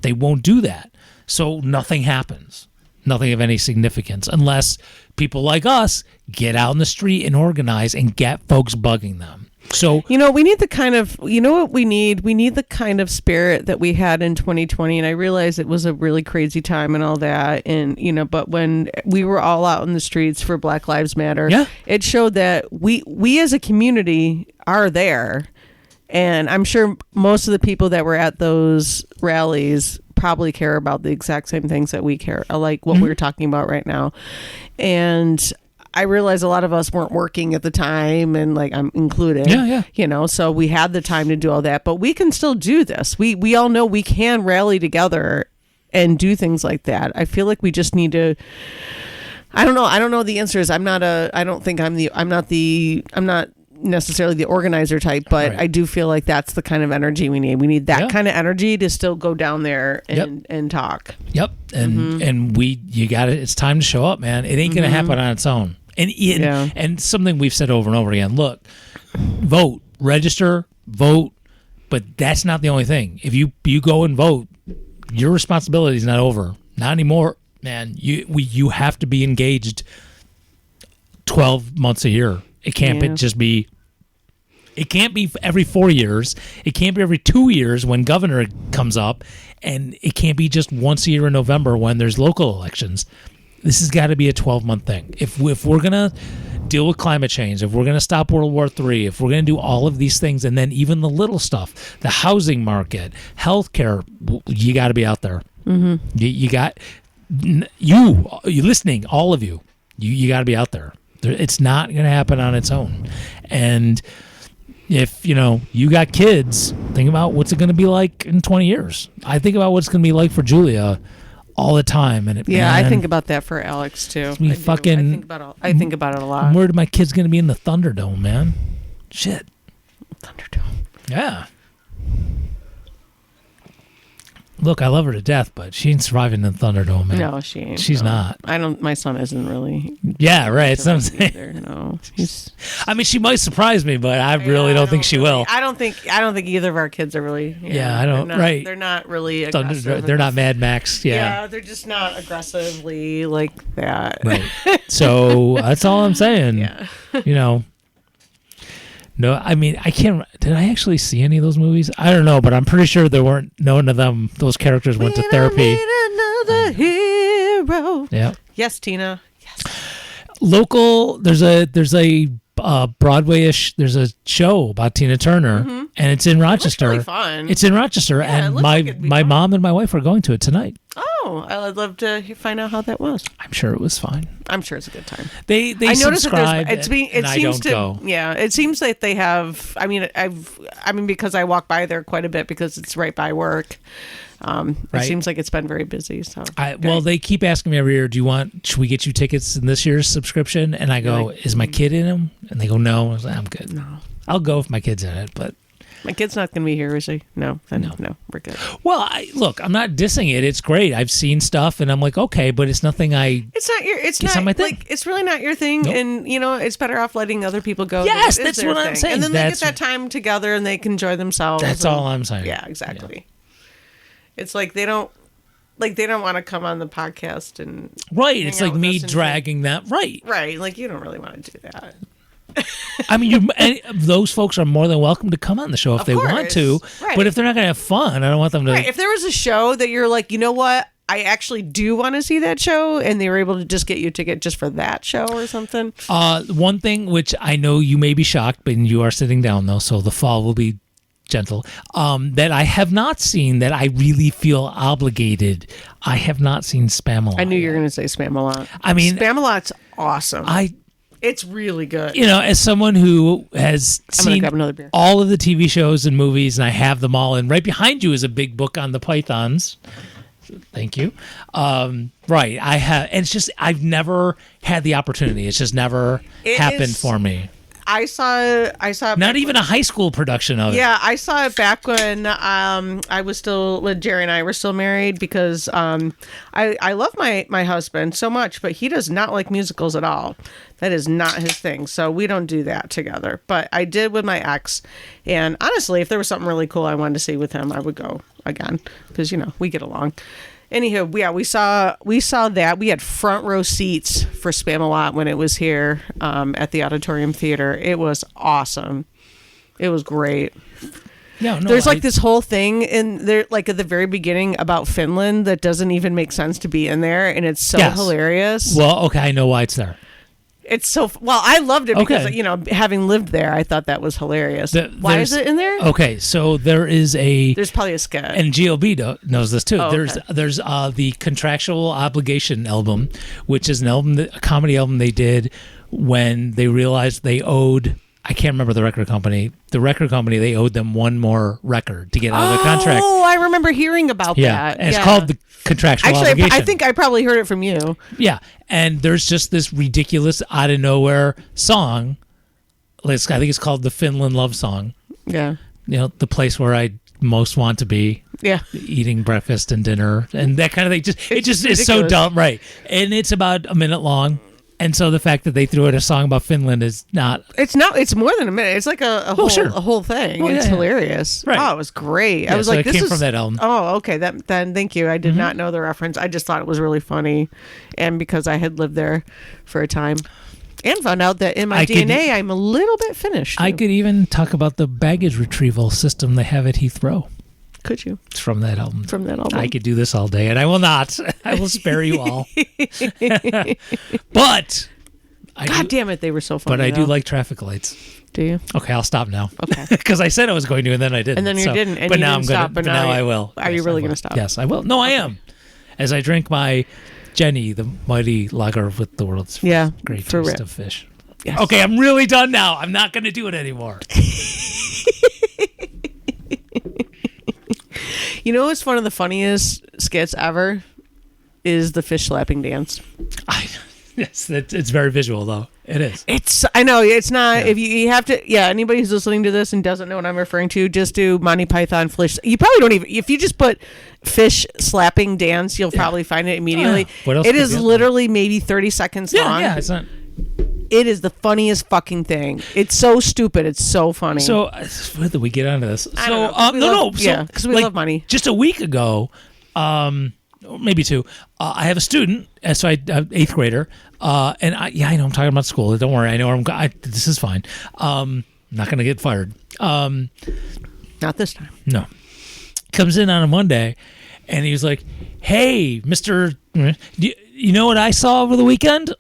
They won't do that. So nothing happens. Nothing of any significance, unless people like us get out in the street and organize and get folks bugging them. So, we need the kind of, what we need? We need the kind of spirit that we had in 2020. And I realize it was a really crazy time and all that. And, but when we were all out in the streets for Black Lives Matter, it showed that we as a community are there. And I'm sure most of the people that were at those rallies probably care about the exact same things that we care, like what we're talking about right now. And I realize a lot of us weren't working at the time, and like I'm included. So we had the time to do all that, but we can still do this. We all know we can rally together and do things like that. I feel like we just need to. I don't know the answers. I'm not necessarily the organizer type, but right. I do feel like that's the kind of energy we need. We need that kind of energy to still go down there and talk. Yep. And you got it. It's time to show up, man. It ain't going to happen on its own. And something we've said over and over again, look, vote, register, vote, but that's not the only thing. If you go and vote, your responsibility is not over. Not anymore, man. You have to be engaged 12 months a year. It can't just be. It can't be every 4 years. It can't be every 2 years when governor comes up, and it can't be just once a year in November when there's local elections. This has got to be a 12-month thing. If we're gonna deal with climate change, if we're gonna stop World War III, if we're gonna do all of these things, and then even the little stuff, the housing market, healthcare, you got to be out there. You got you listening, all of you. You got to be out there. It's not going to happen on its own. And if, you got kids, think about what's it going to be like in 20 years. I think about what's going to be like for Julia all the time. And I think about that for Alex too. I think about it a lot. I'm worried my kid's going to be in the Thunderdome, man. Shit. Thunderdome. Yeah. Look, I love her to death, but she ain't surviving the Thunderdome, man. No, she ain't. She's not. My son isn't really. Yeah, right. That's what I'm saying. Either, no. She might surprise me, but I really don't think she will. I don't think either of our kids are really. I don't. Right. They're not really aggressive. They're not Mad Max. Yeah, they're just not aggressively like that. Right. So that's all I'm saying. Yeah. No, I mean, I can't. Did I actually see any of those movies? I don't know, but I'm pretty sure there weren't. None of them. Those characters went to therapy. Another hero. Yeah. Yes, Tina. Yes. Local. There's a Broadway-ish. There's a show about Tina Turner, and it's in Rochester. really fun. It's in Rochester, Yeah, it and looks like it'd be my fun. mom and my wife are going to it tonight. Oh, I'd love to find out how that was. I'm sure it was fine. I'm sure it's a good time. They I noticed subscribe, that it and I seems don't to go. yeah, it seems like they have. I mean, because I walk by there quite a bit because it's right by work. It Right. seems like it's been very busy. So Well, they keep asking me every year, should we get you tickets in this year's subscription? And I go, is my kid in them? And they go, no. I was like, I'm good. No. I'll go if my kid's in it. But, my kid's not going to be here, is he? No, then no, we're good. well, look, I'm not dissing it. It's great. I've seen stuff and I'm like, okay, but it's nothing It's not your. It's It's not not my thing. Like, it's really not your thing, Nope. and it's better off letting other people go. Yes, than it is that's their what I'm thing. saying. And then they That's- get that time together and they can enjoy themselves. That's and- all I'm saying. Yeah, exactly. It's like they don't want to come on the podcast and Right. hang It's out like with me us and dragging that. Right. right. Like you don't really want to do that. I mean, those folks are more than welcome to come on the show if Of they want course. to. Right. But if they're not going to have fun, I don't want them to. Right. If there was a show that you're like, you know what, I actually do want to see that show, and they were able to just get you a ticket just for that show or something. One thing which I know you may be shocked, but you are sitting down though, so the fall will be gentle. That I have not seen that I really feel obligated. I have not seen Spamalot. I knew you were going to say Spamalot. I mean, Spamalot's awesome. I, It's really good. as someone who has I'm gonna seen grab another beer. all of the TV shows and movies, and I have them all, and right behind you is a big book on the pythons. Thank you. Right, I have, and it's just I've never had the opportunity. It's just never It happened is- for me. I saw it Not back even a high school production of it. Yeah, I saw it back when I was still when Jerry and I were still married because I love my husband so much, but he does not like musicals at all. That is not his thing. So we don't do that together. But I did with my ex, and honestly, if there was something really cool I wanted to see with him, I would go again because we get along. Anywho, yeah, we saw that. We had front row seats for Spamalot when it was here at the Auditorium Theater. It was awesome. It was great. No, There's like this whole thing in there, like at the very beginning about Finland that doesn't even make sense to be in there, and it's so Yes. hilarious. Well, okay, I know why it's there. It's so well. I loved it because Okay. having lived there, I thought that was hilarious. Why is it in there? Okay, so there is There's probably a sketch. and GLB knows this too. Oh, There's the Contractual Obligation album, which is a comedy album they did when they realized they owed. I can't remember the record company. The record company, they owed them one more record to get out of the contract. Oh, I remember hearing about Yeah, that. and it's called the Contractual Actually, Obligation. I think I probably heard it from you. Yeah, and there's just this ridiculous out of nowhere song. I think it's called the Finland Love Song. Yeah. The place where I most want to be, Yeah. eating breakfast and dinner and that kind of thing. It It's just is so ridiculous. dumb, right? And it's about a minute long. And so the fact that they threw in a song about Finland is not. It's not. It's more than a minute. It's like a whole sure. a whole thing. Oh, It's yeah, yeah. hilarious. Right. Oh, it was great. Yeah, I was so like, it this came is from that album. Oh, okay. Then thank you. I did not know the reference. I just thought it was really funny, and because I had lived there for a time, and found out that in my I could- DNA I'm a little bit Finnish. I too. could even talk about the baggage retrieval system they have at Heathrow. Could you It's from that album. from that album? I could do this all day, and I will not. I will spare you all. But God damn it, they were so funny. But I do though. like traffic lights. Do you? Okay, I'll stop now. Okay. Because I said I was going to, and then I didn't. And then you didn't, and but you now didn't I'm stop, going. but But now now you- I will. Are you Yes, I really will. gonna stop? Yes, I will. No, I am. As I drink my Jenny, the mighty lager with the world's Yeah, great for taste real. of fish. Yes. Okay, I'm really done now. I'm not going to do it anymore. You know what's one of the funniest skits ever is the fish slapping dance. Yes, it's very visual though. It is. I know it's not. Yeah. If you have to, anybody who's listening to this and doesn't know what I'm referring to, just do Monty Python fish. You probably don't even. If you just put fish slapping dance, you'll probably find it immediately. What else It could is be up there? literally maybe 30 seconds long. Yeah, it's not. It is the funniest fucking thing. It's so stupid. It's so funny. So, where did we get onto this? I So, don't know, 'cause we love- So, yeah, 'cause we love money. Just a week ago, or maybe two, I have a student, so I 8th grader, and I know I'm talking about school. Don't worry, I know where I'm going. This is fine. not going to get fired. Not this time. No. Comes in on a Monday, and he was like, "Hey, Mister, you know what I saw over the weekend?"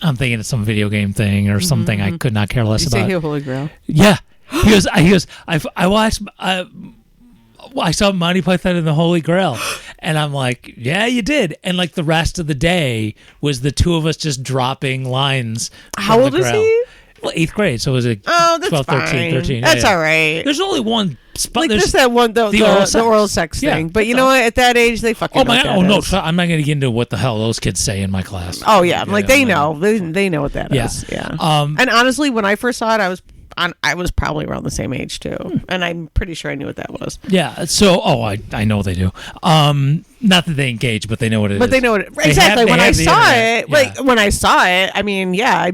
I'm thinking it's some video game thing or something I could not care less You about. say Holy Grail. Yeah. He goes, I watched, I saw Monty Python and the Holy Grail. And I'm like, yeah, you did. And like the rest of the day was the two of us just dropping lines. How from old the is Grail. he? Well, 8th grade. So it was like Oh, that's 12, 13, fine. 13. That's yeah. all right. There's only one spot. Like there's this, that one, the oral sex Yeah, thing. But you that's know all. what? At that age, they fucking. Oh my know God! what Oh that no! is. So I'm not going to get into what the hell those kids say in my class. Oh yeah, like they I'm know. They know what that is. Yeah. Yeah. And honestly, when I first saw it, I was probably around the same age too, and I'm pretty sure I knew what that was. Yeah. So, I know they do. Not that they engage, but they know what it is. But they know what They exactly. have When I the saw internet. it, like when I saw it, I mean, I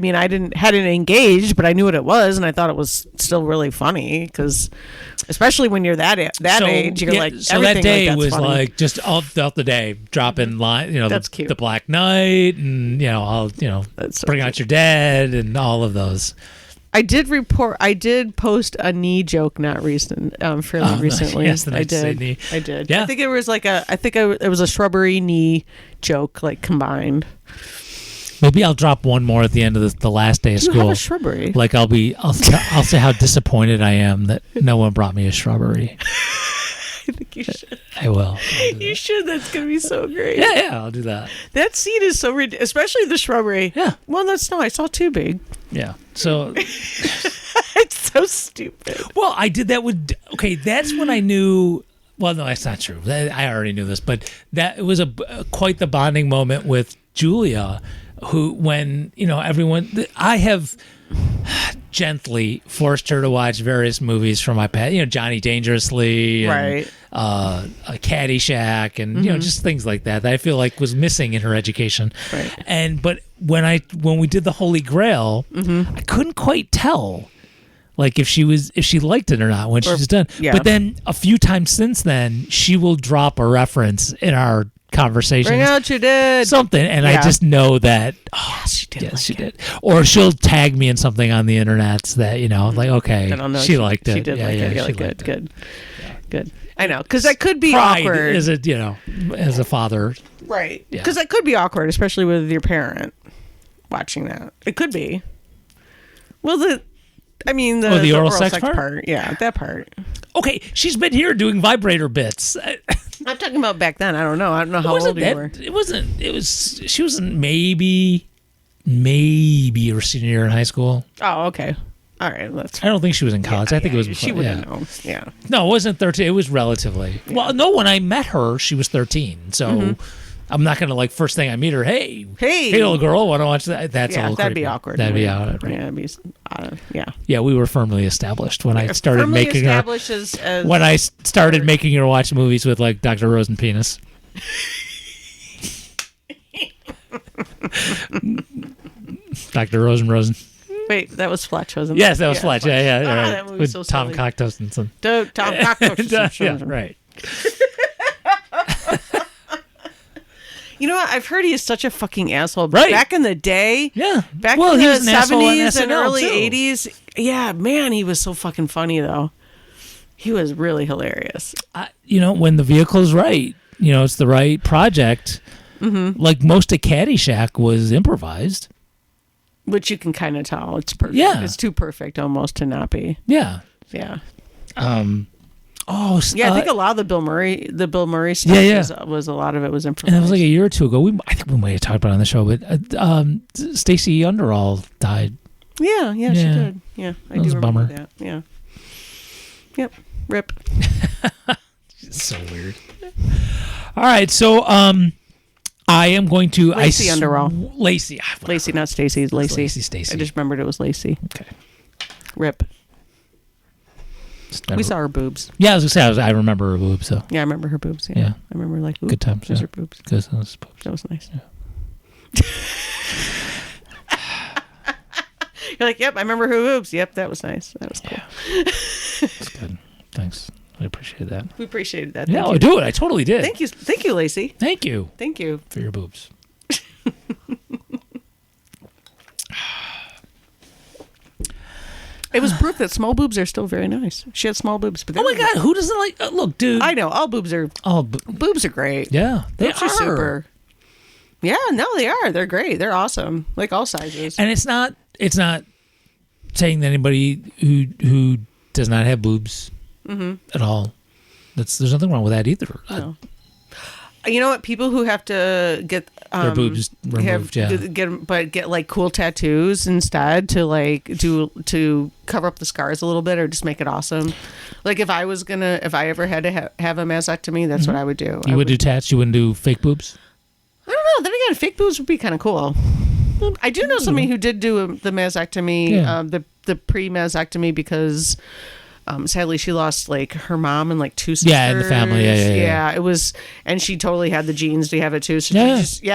hadn't engaged, but I knew what it was, and I thought it was still really funny because, especially when you're that So, age, you're yeah, like so everything that day like that's was funny. like just all throughout the day dropping line, That's cute. the Black Knight, and That's so Bring Out Your Dead, and all of those. I did post a knee joke not fairly recently. yes, the I nice to say did. knee. I did. Yeah. I think it was like it was a shrubbery knee joke like combined. Maybe I'll drop one more at the end of the last day of You school. have a shrubbery. Like I'll say how disappointed I am that no one brought me a shrubbery. I think you should. I will. You should. That's gonna be so great. Yeah, I'll do that. That seed is so ridiculous, especially the shrubbery. Yeah. Well, that's not. I saw too big. Yeah. So, It's so stupid. well, I did that with. Okay, that's when I knew. Well, no, that's not true. I already knew this, but that it was quite the bonding moment with Julia, who when everyone I have gently forced her to watch various movies from my past, Johnny Dangerously, and, Right. Caddyshack, and just things like that I feel like was missing in her education. Right. But when we did the Holy Grail, I couldn't quite tell. Like if she liked it or not when she's done. yeah. But then a few times since then, she will drop a reference in our conversations. Bring out your dead. Something, and I Yeah. just know that. Yes, she did. Yes, she did. Or she'll tag me in something on the internet that like okay, I don't know. she liked it. She did like it. she Yeah, liked good, it. good, good. I know, because that could be Pride awkward. is it? As a father, Right. Yeah. Because that could be awkward, especially with your parent watching that. It could be. Well, the oral sex part? Yeah, that part. okay, she's been here doing vibrator bits. I'm talking about back then. I don't know. I don't know how old you were. It wasn't. It was. She was maybe her senior year in high school. Oh, okay. All right. That's I don't think she was in college. I think it was before. She wouldn't know. Yeah. No, it wasn't 13. It was relatively. Well, no, when I met her, she was 13. So I'm not going to first thing I meet her, hey, little girl, want to watch that? That's a little that'd be creepy. awkward. That'd be out. Right. Yeah, it'd be, yeah. Yeah, we were firmly established when I started Firmly making her. established as When I started making her watch movies with Dr. Rosenpenis. Dr. Rosen. Wait, that was Fletch, wasn't it? Yes, that was Fletch. Yeah, Ah, right. that movie's With so Tom silly. Cocktos and some. Tom Cockroach. Yeah, right. You know what? I've heard he is such a fucking asshole. Right. Back in the day, Yeah. back Well, in he the was an asshole on 70s and SNL early too. 80s, yeah, man, he was so fucking funny, though. He was really hilarious. When the vehicle's right, it's the right project. Mm-hmm. Like most of Caddyshack was improvised. Which you can kind of tell. It's perfect. Yeah. It's too perfect almost to not be. Yeah. Yeah. Oh, Yeah, I think a lot of the Bill Murray stuff was a lot of it was improvised. and it was like a year or two ago. I think we might have talked about it on the show, but Stacey Underall died. Yeah, she did. Yeah, I was do a remember bummer. that. Yeah. Yep. Rip. It's so weird. All right, so I am going to Lacey Underall. Lacey, Lacey, not Stacey. Lacey. Stacey. I just remembered it was Lacey. Okay. Rip. Just never- We saw her boobs. Yeah, I was gonna say I remember her boobs. So Yeah, I remember her boobs. Yeah. Yeah. I remember like ooh, good times. Those Yeah. are boobs. Good times. That was nice. You're like, yep, I remember her boobs. Yep, that was nice. That was cool. That's good. Thanks. I appreciate that. We appreciated that. Yeah, Thank I you. do it. I totally did. Thank you, Lacey. Thank you Thank you. for your boobs. It was proof that small boobs are still very nice. She had small boobs, but Oh my God, who doesn't like? Look, dude. I know all boobs are boobs are great. Yeah, they Boobs are super. Yeah, no, they are. They're great. They're awesome. Like all sizes. And it's not saying that anybody who does not have boobs at all. There's nothing wrong with that either. No. You know what? People who have to get Their boobs removed, get like cool tattoos instead to like to cover up the scars a little bit or just make it awesome. Like if I ever had to have a mastectomy, that's what I would do. You would do tats. You wouldn't do fake boobs. I don't know. Then again, fake boobs would be kind of cool. I do know somebody who did do the mastectomy, the pre-mastectomy because. Sadly, she lost like her mom and like two sisters. Yeah, in the family. Yeah. It was, and she totally had the genes to have it too. So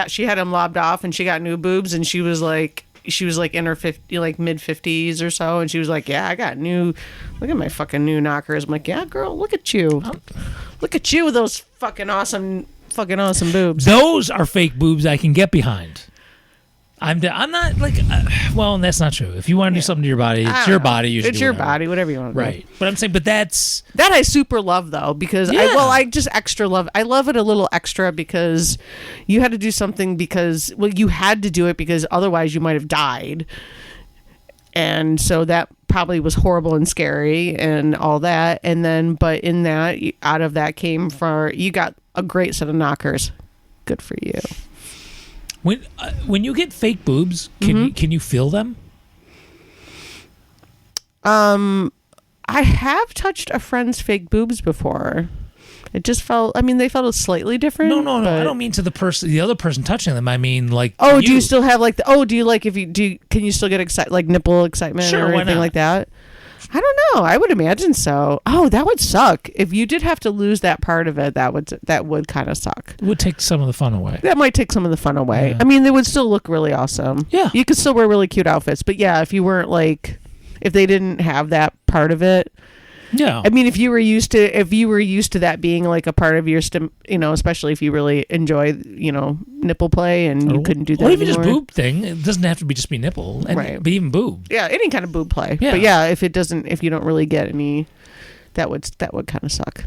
she had them lobbed off, and she got new boobs, and she was like in her mid-50s or so, and she was like, "Yeah, I got look at my fucking new knockers." I'm like, "Yeah, girl, look at you with those fucking awesome boobs." Those are fake boobs I can get behind. I'm not like, well, and that's not true. If you want to do something to your body, it's your body. You should it's do your whatever. body, whatever you want to do. Right. But I'm saying, that I super love though because I just extra love. I love it a little extra because you had to do something because you had to do it because otherwise you might have died, and so that probably was horrible and scary and all that. And then, but in that, out of that came you got a great set of knockers. Good for you. When you get fake boobs, can you feel them? I have touched a friend's fake boobs before. It just felt. I mean, they felt slightly different. No. I don't mean to the other person touching them. I mean, like. Oh, do you still have like the? Oh, do you like if you do? Can you still get excited, like nipple excitement or anything like that? I don't know. I would imagine so. Oh, that would suck. If you did have to lose that part of it, that would kind of suck. It would take some of the fun away. That might take some of the fun away. Yeah. I mean, they would still look really awesome. Yeah. You could still wear really cute outfits. But yeah, if you weren't like, if they didn't have that part of it. Yeah. I mean, if you were used to that being like a part of your especially if you really enjoy, nipple play and you couldn't do that. Or even anymore. just boob thing. It doesn't have to be just be nipple. Right. But even boob. Yeah, any kind of boob play. Yeah. But yeah, if you don't really get any, that would kind of suck.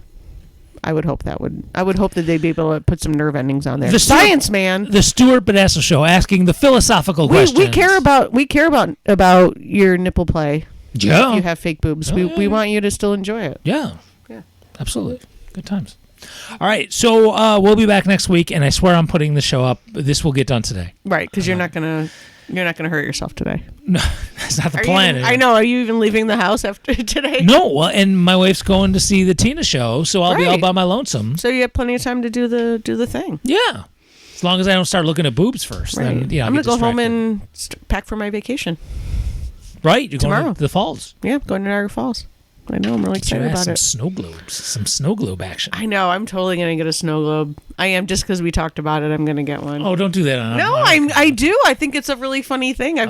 I would hope that they'd be able to put some nerve endings on there. The science, man. The Stuart Bonasso Show asking the philosophical questions. We care about your nipple play. Yeah. If you have fake boobs, we want you to still enjoy it. Yeah. Absolutely. Good times. All right, so we'll be back next week, and I swear I'm putting the show up. This will get done today. Right, because you're not gonna hurt yourself today. No, that's not the plan. I know. Are you even leaving the house after today? No. Well, and my wife's going to see the Tina show, so I'll be all by my lonesome. So you have plenty of time to do the thing. Yeah. As long as I don't start looking at boobs first. Right. Then, I'm gonna go home and pack for my vacation. Right, you're tomorrow. Going to the falls. Yeah, going to Niagara Falls. I know, I'm really excited about it. Some snow globe action. I know, I'm totally going to get a snow globe. I am, just because we talked about it, I'm going to get one. Oh, don't do that. I do. I think it's a really funny thing. I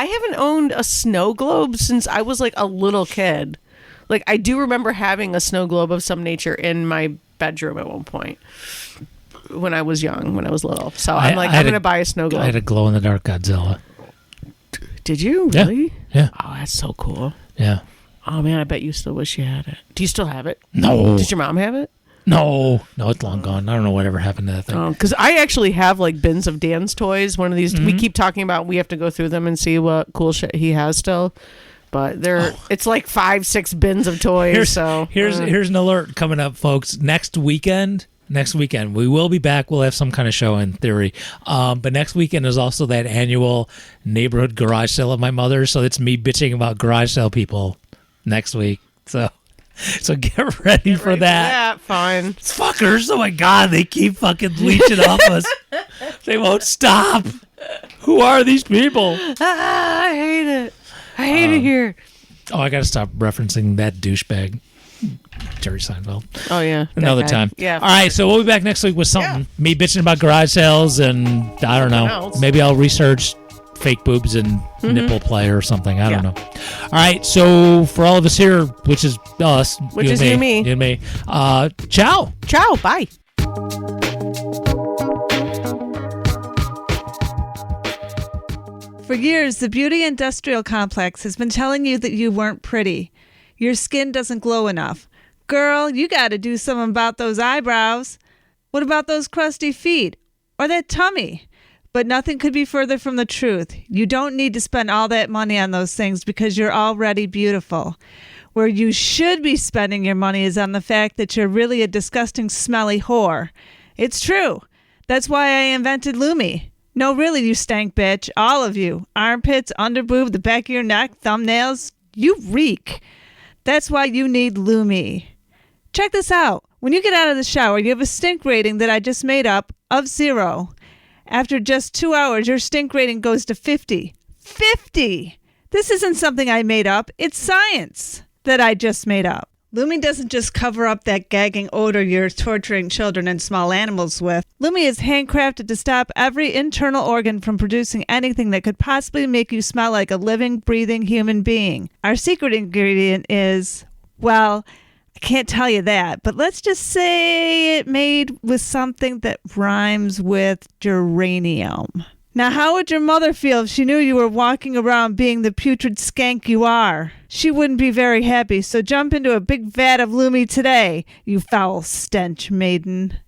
haven't owned a snow globe since I was like a little kid. Like, I do remember having a snow globe of some nature in my bedroom at one point when I was young, when I was little. So I'm going to buy a snow globe. I had a glow-in-the-dark Godzilla. Did you? Really? Yeah. Oh, that's so cool. Yeah. Oh, man, I bet you still wish you had it. Do you still have it? No. Did your mom have it? No, it's long gone. I don't know whatever happened to that thing. Because I actually have like bins of Dan's toys. One of these, we keep talking about, we have to go through them and see what cool shit he has still. But it's like 5-6 bins of toys. Here's an alert coming up, folks. Next weekend, we will be back. We'll have some kind of show in theory. But next weekend is also that annual neighborhood garage sale of my mother's. So it's me bitching about garage sale people next week. So get ready for that. Fine. Fuckers, oh my God, they keep fucking leeching off us. They won't stop. Who are these people? I hate it. I hate it here. Oh, I got to stop referencing that douchebag. Jerry Seinfeld. Oh, yeah. Another time. Yeah. All right, so we'll be back next week with something. Yeah. Me bitching about garage sales, and I don't know. Maybe I'll research fake boobs and nipple play or something. I don't know. All right, so for all of us here, which is us, you and me, ciao. Ciao. Bye. For years, the beauty industrial complex has been telling you that you weren't pretty. Your skin doesn't glow enough. Girl, you got to do something about those eyebrows. What about those crusty feet? Or that tummy? But nothing could be further from the truth. You don't need to spend all that money on those things because you're already beautiful. Where you should be spending your money is on the fact that you're really a disgusting, smelly whore. It's true. That's why I invented Lumi. No, really, you stank bitch. All of you. Armpits, underboob, the back of your neck, thumbnails. You reek. That's why you need Lumi. Check this out. When you get out of the shower, you have a stink rating that I just made up of 0. After just 2 hours, your stink rating goes to 50. 50! This isn't something I made up. It's science that I just made up. Lumi doesn't just cover up that gagging odor you're torturing children and small animals with. Lumi is handcrafted to stop every internal organ from producing anything that could possibly make you smell like a living, breathing human being. Our secret ingredient is, well, I can't tell you that, but let's just say it made with something that rhymes with geranium. Now, how would your mother feel if she knew you were walking around being the putrid skank you are? She wouldn't be very happy, so jump into a big vat of Lumi today, you foul stench maiden.